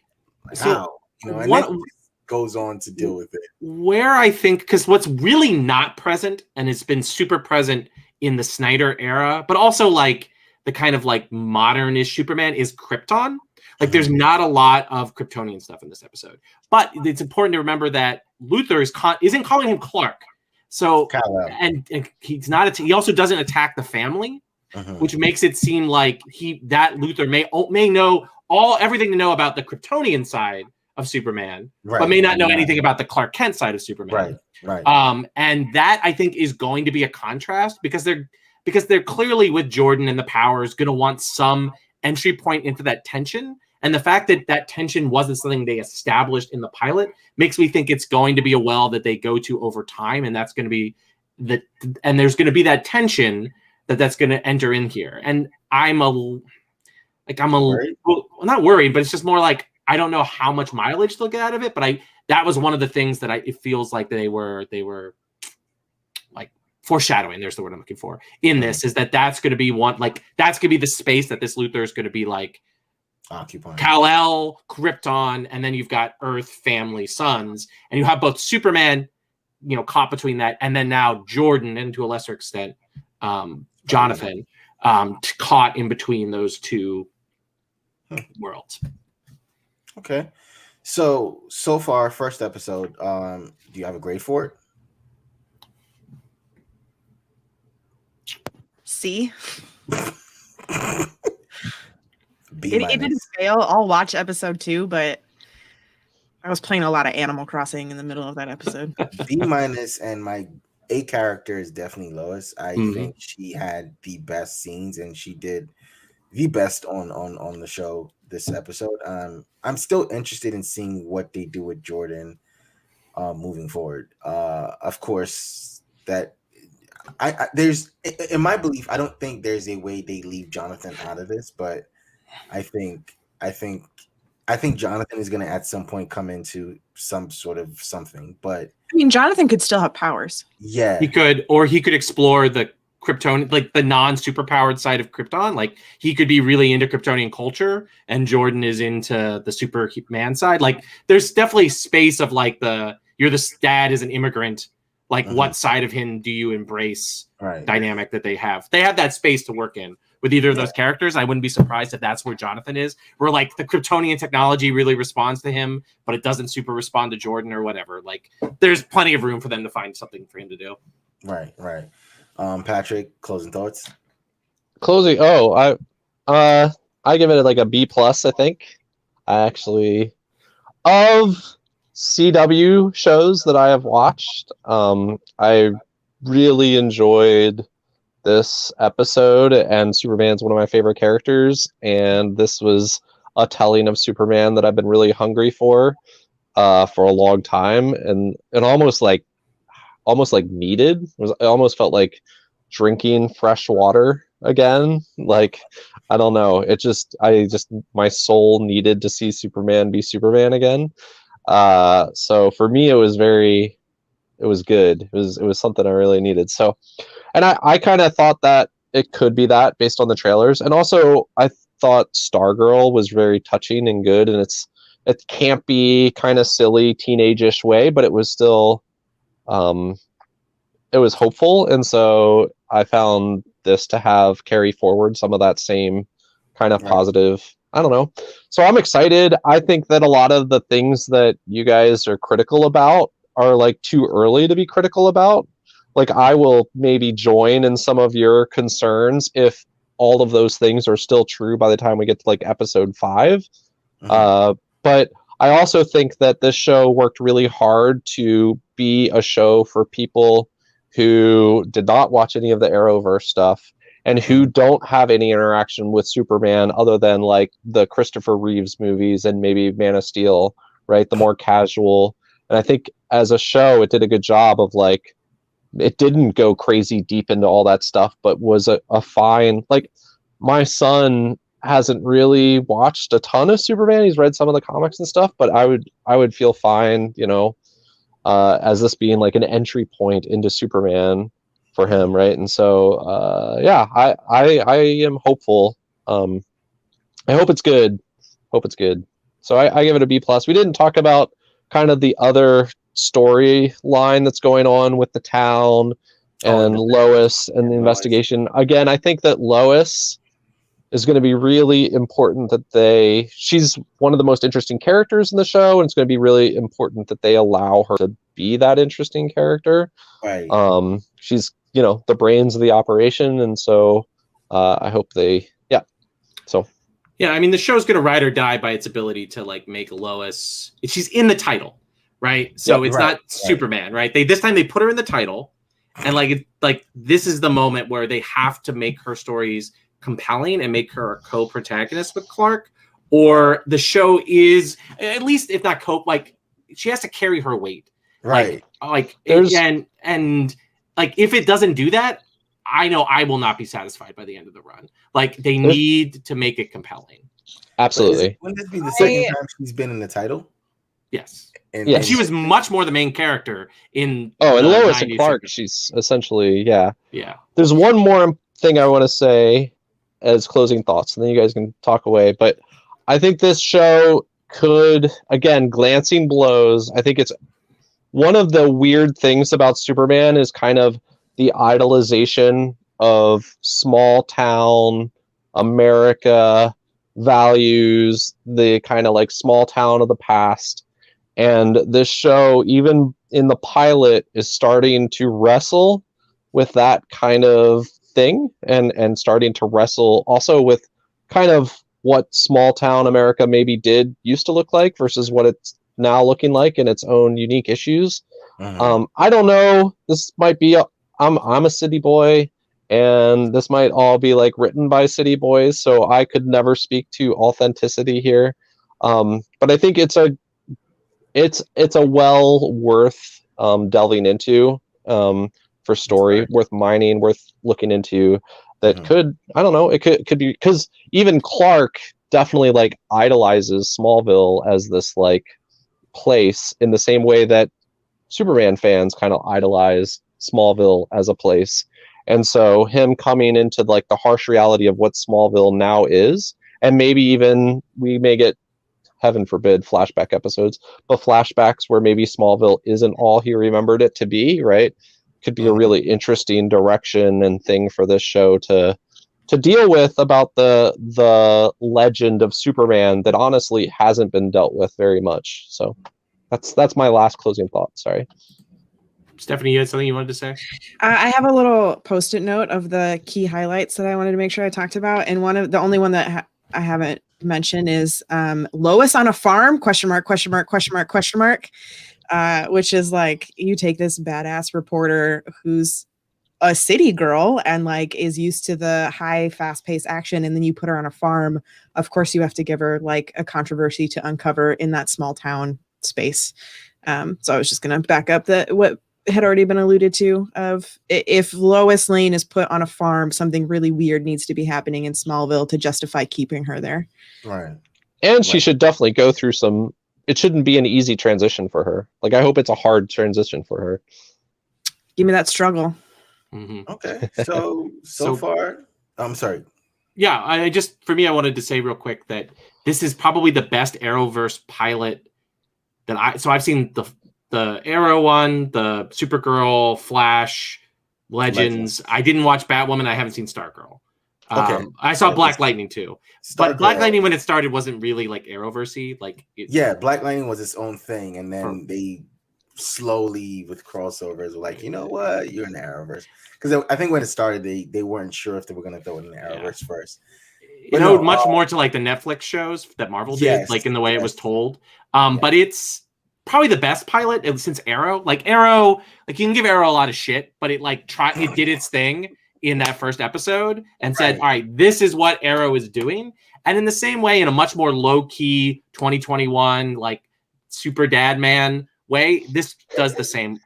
how?" And then he goes on to deal with it. Where I think, because what's really not present and has been super present in the Snyder era, but also the kind of modern-ish Superman is Krypton. There's not a lot of Kryptonian stuff in this episode, but it's important to remember that Luthor isn't calling him Clark. So and he's not. He also doesn't attack the family, which makes it seem like that Luthor may know everything to know about the Kryptonian side of Superman, but may not know anything about the Clark Kent side of Superman. Right. And that I think is going to be a contrast because they're clearly with Jordan and the Powers going to want some entry point into that tension. And the fact that tension wasn't something they established in the pilot makes me think it's going to be a well that they go to over time, and that's going to be and there's going to be that tension that's going to enter in here. And I'm not worried, but it's just more I don't know how much mileage they'll get out of it, but that was one of the things that it feels like they were foreshadowing. There's the word I'm looking for in this, is that's going to be that's going to be the space that this Luthor is going to be occupying. Kal-El, Krypton, and then you've got Earth, family, sons, and you have both Superman, caught between that, and then now Jordan, and to a lesser extent, Jonathan, caught in between those two worlds. Okay. So far, first episode, do you have a grade for it? C. B-. It didn't fail. I'll watch episode 2, but I was playing a lot of Animal Crossing in the middle of that episode. B-, and my A character is definitely Lois. I think she had the best scenes, and she did the best on the show this episode. I'm still interested in seeing what they do with Jordan moving forward. Of course, that I there's in my belief, I don't think there's a way they leave Jonathan out of this, but I think Jonathan is going to at some point come into some sort of something. But I mean, Jonathan could still have powers. yeah, he could explore the Krypton, like the non-superpowered side of Krypton. Like he could be really into Kryptonian culture, and Jordan is into the Superman side. Like there's definitely space of like you're the dad as an immigrant. Like what side of him do you embrace? Right. Dynamic that they have. They have that space to work in with either of those characters. I wouldn't be surprised if that's where Jonathan is, where like the Kryptonian technology really responds to him, but it doesn't super respond to Jordan or whatever. Like there's plenty of room for them to find something for him to do. Right. Patrick, closing thoughts. I give it like a B+. I think I actually of CW shows that I have watched. I really enjoyed this episode, and Superman's one of my favorite characters, and this was a telling of Superman that I've been really hungry for a long time, and almost like needed. It almost felt like drinking fresh water again. Like I don't know, my soul needed to see Superman be Superman again. So for me, it was good. It was something I really needed. So, and I kind of thought that it could be that based on the trailers. And also I thought Stargirl was very touching and good. And it can't be kind of silly teenage-ish way, but it was still, it was hopeful. And so I found this to have carry forward some of that same kind of positive, I don't know. So I'm excited. I think that a lot of the things that you guys are critical about are like too early to be critical about. Like I will maybe join in some of your concerns if all of those things are still true by the time we get to like episode 5. But I also think that this show worked really hard to be a show for people who did not watch any of the Arrowverse stuff and who don't have any interaction with Superman other than like the Christopher Reeves movies and maybe Man of Steel, right? The more casual. And I think as a show, it did a good job of like, it didn't go crazy deep into all that stuff, but was a fine, like my son hasn't really watched a ton of Superman. He's read some of the comics and stuff, but I would feel fine, as this being like an entry point into Superman for him, right? And so I am hopeful. I hope it's good. So I give it a B+. We didn't talk about kind of the other storyline that's going on with the town and Lois and the investigation. Again, I think that Lois is going to be really important that she's one of the most interesting characters in the show, and it's going to be really important that they allow her to be that interesting character. Right. She's, the brains of the operation, and so I hope Yeah, I mean, the show's going to ride or die by its ability to like make Lois. She's in the title, right? So it's not Superman, right? This time they put her in the title, and this is the moment where they have to make her stories compelling and make her a co-protagonist with Clark, or the show is at least, if not she has to carry her weight, right? And if it doesn't do that, I know I will not be satisfied by the end of the run. Like they need to make it compelling. Absolutely. Wouldn't this be the second time she's been in the title? Yes. And she was much more the main character in. And Lois and Clark, she's essentially, Yeah. There's one more thing I want to say as closing thoughts, and then you guys can talk away. But I think this show could, again, glancing blows. I think it's one of the weird things about Superman is kind of the idolization of small town America values, the kind of like small town of the past. And this show, even in the pilot, is starting to wrestle with that kind of thing and starting to wrestle also with kind of what small town America maybe used to look like versus what it's now looking like in its own unique issues. I don't know. This might be I'm a city boy, and this might all be like written by city boys, so I could never speak to authenticity here. But I think it's a well worth delving into for story, worth mining, worth looking into. That could, I don't know, it could be, because even Clark definitely like idolizes Smallville as this like place in the same way that Superman fans kind of idolize Smallville as a place. And so him coming into like the harsh reality of what Smallville now is, and maybe even we may get, heaven forbid, flashback episodes, but flashbacks where maybe Smallville isn't all he remembered it to be, right? Could be a really interesting direction and thing for this show to deal with about the legend of Superman that honestly hasn't been dealt with very much. So that's my last closing thought. Sorry. Stephanie, you had something you wanted to say? I have a little post-it note of the key highlights that I wanted to make sure I talked about, and the only one that I haven't mentioned is Lois on a farm ? Which is like, you take this badass reporter who's a city girl and like is used to the high fast-paced action, and then you put her on a farm. Of course you have to give her like a controversy to uncover in that small town space. So I was just gonna back up what had already been alluded to, of if Lois Lane is put on a farm, something really weird needs to be happening in Smallville to justify keeping her there. Right. And she should definitely go through some, it shouldn't be an easy transition for her. Like, I hope it's a hard transition for her. Give me that struggle. Okay. So far, I'm sorry. Yeah, I wanted to say real quick that this is probably the best Arrowverse pilot that I've seen the Arrow one, the Supergirl, Flash, Legends. I didn't watch Batwoman. I haven't seen Stargirl. Okay. I saw Black Lightning too. But Black Lightning, when it started, wasn't really like Arrowverse-y. Black Lightning was its own thing, and then they slowly, with crossovers, were like, you know what, you're in the Arrowverse. Because I think when it started, they weren't sure if they were going to throw it in the Arrowverse first. It owed much more to like the Netflix shows that Marvel did, like in the way it was told. But it's probably the best pilot since Arrow. Like Arrow, like you can give Arrow a lot of shit, but it did its thing in that first episode and said, all right, this is what Arrow is doing. And in the same way, in a much more low-key 2021, like super dad man way, this does the same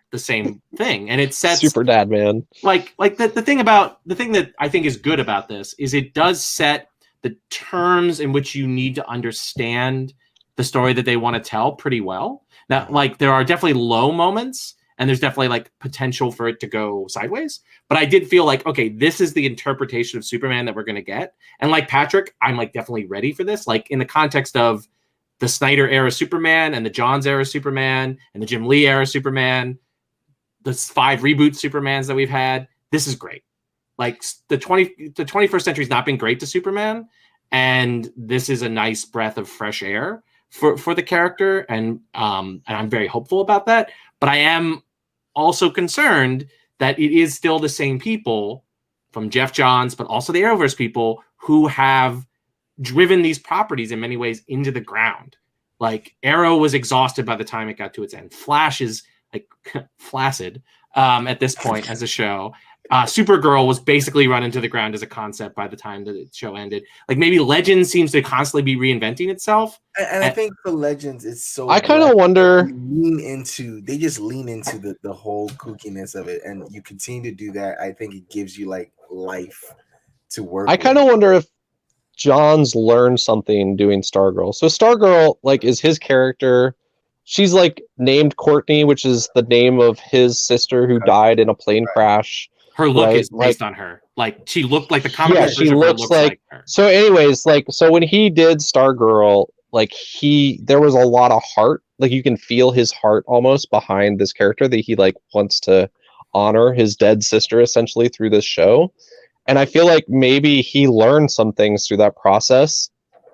thing. And it sets super dad man. Like the thing that I think is good about this is it does set the terms in which you need to understand the story that they want to tell pretty well. Now, like there are definitely low moments, and there's definitely like potential for it to go sideways. But I did feel like, okay, this is the interpretation of Superman that we're going to get. And like Patrick, I'm like definitely ready for this. Like in the context of the Snyder era Superman and the Johns era Superman and the Jim Lee era Superman, the 5 reboot Supermans that we've had, this is great. Like the 21st century's not been great to Superman, and this is a nice breath of fresh air for the character, and I'm very hopeful about that. But I am also concerned that it is still the same people from Jeff Johns, but also the Arrowverse people who have driven these properties in many ways into the ground. Like Arrow was exhausted by the time it got to its end. Flash is like flaccid at this point as a show. Supergirl was basically run into the ground as a concept by the time that the show ended. Like maybe Legends seems to constantly be reinventing itself. And I think for Legends, it's so. I kind of wonder. They just lean into the whole kookiness of it, and you continue to do that. I think it gives you like life to work. I kind of wonder if Johns learned something doing Stargirl. So Stargirl, like, is his character. She's like named Courtney, which is the name of his sister who died in a plane crash. Her look is based on her. Like she looked like the comic. Yeah, she looks like her. So anyways, like, so when he did Stargirl, like there was a lot of heart. Like you can feel his heart almost behind this character that he like wants to honor his dead sister essentially through this show. And I feel like maybe he learned some things through that process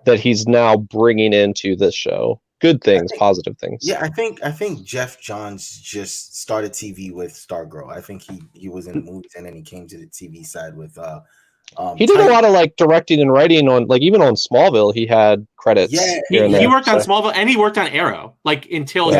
that he's now bringing into this show. Good things, positive things. Yeah, I think Jeff Johns just started TV with Stargirl. I think he was in movies and then he came to the TV side with he did a lot of like directing and writing on, like, even on Smallville he had credits. Yeah, he worked on Smallville and he worked on Arrow, like until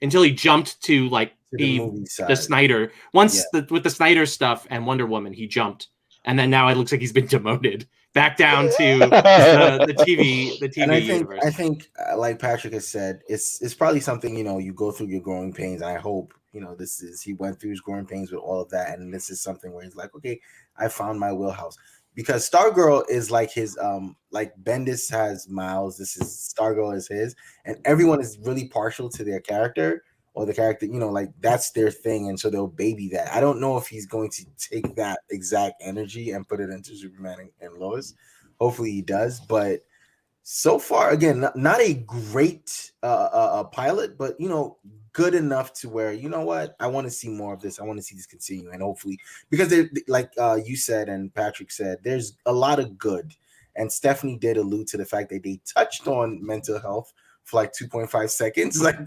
he jumped to like the Snyder. Once with the Snyder stuff and Wonder Woman, he jumped and then now it looks like he's been demoted back down to the TV and universe. I think, like Patrick has said, it's probably something, you go through your growing pains. And I hope, he went through his growing pains with all of that, and this is something where he's like, okay, I found my wheelhouse. Because Stargirl is like his, like Bendis has Miles, Stargirl is his, and everyone is really partial to their character or the character, like that's their thing, and so they'll baby that. I don't know if he's going to take that exact energy and put it into Superman and Lois. Hopefully he does, but so far, again, not a great pilot, but good enough to where what, I want to see more of this. I want to see this continue, and hopefully, because like you said and Patrick said, there's a lot of good, and Stephanie did allude to the fact that they touched on mental health for like 2.5 seconds. Like,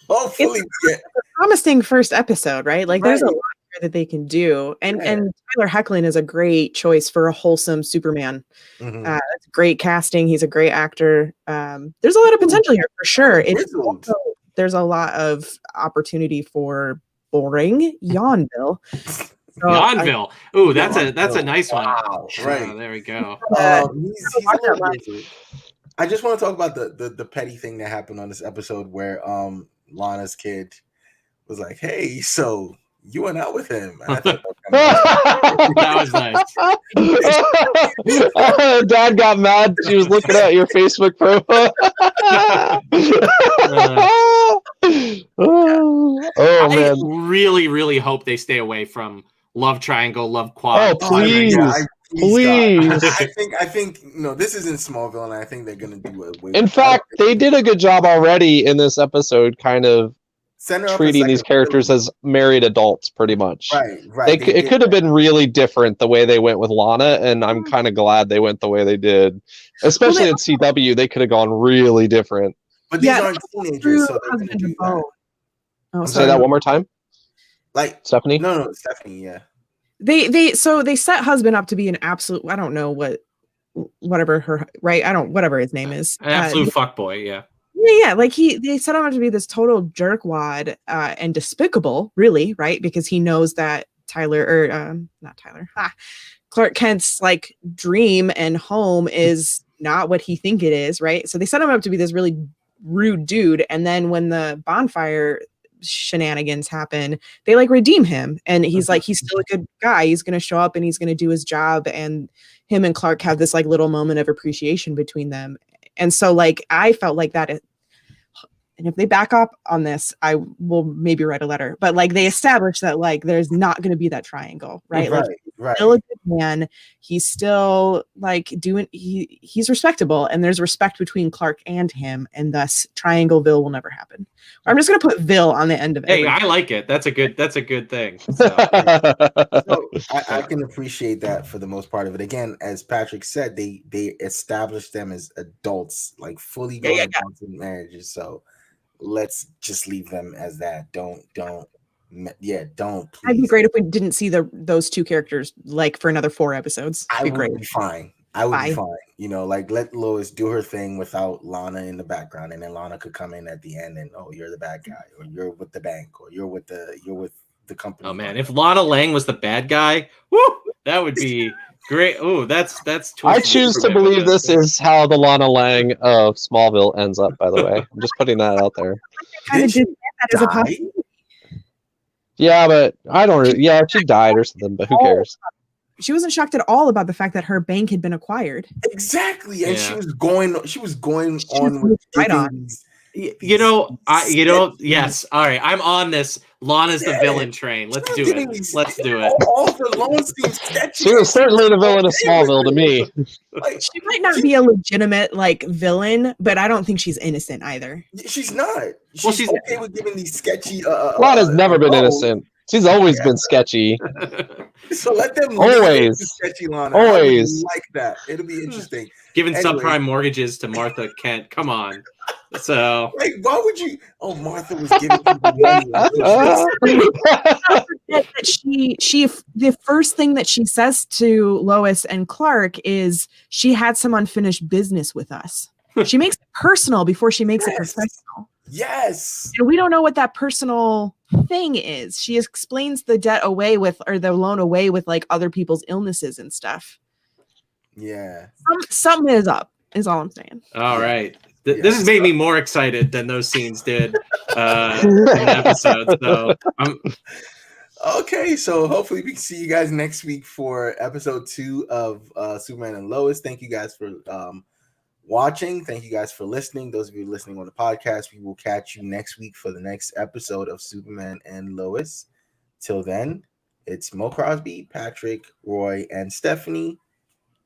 hopefully, it's a promising first episode, right? Like, there's a lot here that they can do, and Tyler Hoechlin is a great choice for a wholesome Superman. Mm-hmm. That's great casting. He's a great actor. There's a lot of potential here for sure. There's a lot of opportunity for boring Yawnville. Yawnville. Ooh, that's a nice one. Wow. Right. There we go. I just want to talk about the petty thing that happened on this episode where Lana's kid was like, "Hey, so you went out with him." And I thought that was nice. Dad got mad. She was looking at your Facebook profile. I really, really hope they stay away from love triangle, love quad. Oh, please. Please. I think this isn't Smallville, and I think they're gonna do it. In fact, they did a good job already in this episode, kind of treating these characters as married adults, pretty much. Right. It could have been really different the way they went with Lana, and I'm kind of glad they went the way they did. Especially at CW, they could have gone really different. But these aren't teenagers, so they're gonna do that. Say that one more time. Like Stephanie? No, Stephanie. Yeah. They set husband up to be an absolute. I don't know whatever his name is. An absolute fuckboy. Yeah. Yeah. Like they set him up to be this total jerkwad and despicable, really, right? Because he knows that Clark Kent's like dream and home is not what he think it is, right? So they set him up to be this really rude dude, and then when the bonfire shenanigans happen, they like redeem him, and he's like, he's still a good guy, he's gonna show up and he's gonna do his job, and him and Clark have this like little moment of appreciation between them. And so like I felt like that, and if they back up on this, I will maybe write a letter, but like they established that like there's not going to be that triangle, right? Like still a good man, he's still like he's respectable, and there's respect between Clark and him, and thus Triangleville will never happen. Or I'm just gonna put Ville on the end of it. Hey, I like it. That's a good thing. So. So I can appreciate that for the most part of it. Again, as Patrick said, they established them as adults, like fully grown adults in marriages. So let's just leave them as that. Don't. Please. I'd be great if we didn't see those two characters like for another 4 episodes. I would be fine. Be fine. Like let Lois do her thing without Lana in the background, and then Lana could come in at the end and you're the bad guy, or you're with the bank, or you're with the company. Oh man, if Lana Lang was the bad guy, woo, that would be great. Oh, that's. I choose to believe this is how the Lana Lang of Smallville ends up. By the way, I'm just putting that out there. Kind of did that as a possibility. Yeah, but I don't. Yeah, she died or something, but who cares? She wasn't shocked at all about the fact that her bank had been acquired. Exactly, and she was going on with right on. Yes. All right, I'm on this. Lana's the villain train. Let's do it. Let's do it. All the loans seem sketchy. She was certainly the villain of Smallville to me. She might not be a legitimate like villain, but I don't think she's innocent either. She's not. She's okay with giving these sketchy. Lana's never been innocent. She's always been sketchy. So let them always sketchy Lana. Always like that. It'll be interesting. Giving subprime mortgages to Martha Kent. Come on. So like, why would you? Oh, Martha was giving people money. The first thing that she says to Lois and Clark is she had some unfinished business with us. She makes it personal before she makes it professional. Yes. And we don't know what that personal thing is. She explains the debt away with, or the loan away with, like, other people's illnesses and stuff. Yeah. Something is up, is all I'm saying. All right. This has made me more excited than those scenes did in the episode. So okay, so hopefully we can see you guys next week for episode 2 of Superman and Lois. Thank you guys for watching. Thank you guys for listening. Those of you listening on the podcast, we will catch you next week for the next episode of Superman and Lois. Till then, it's Mo Crosby, Patrick, Roy, and Stephanie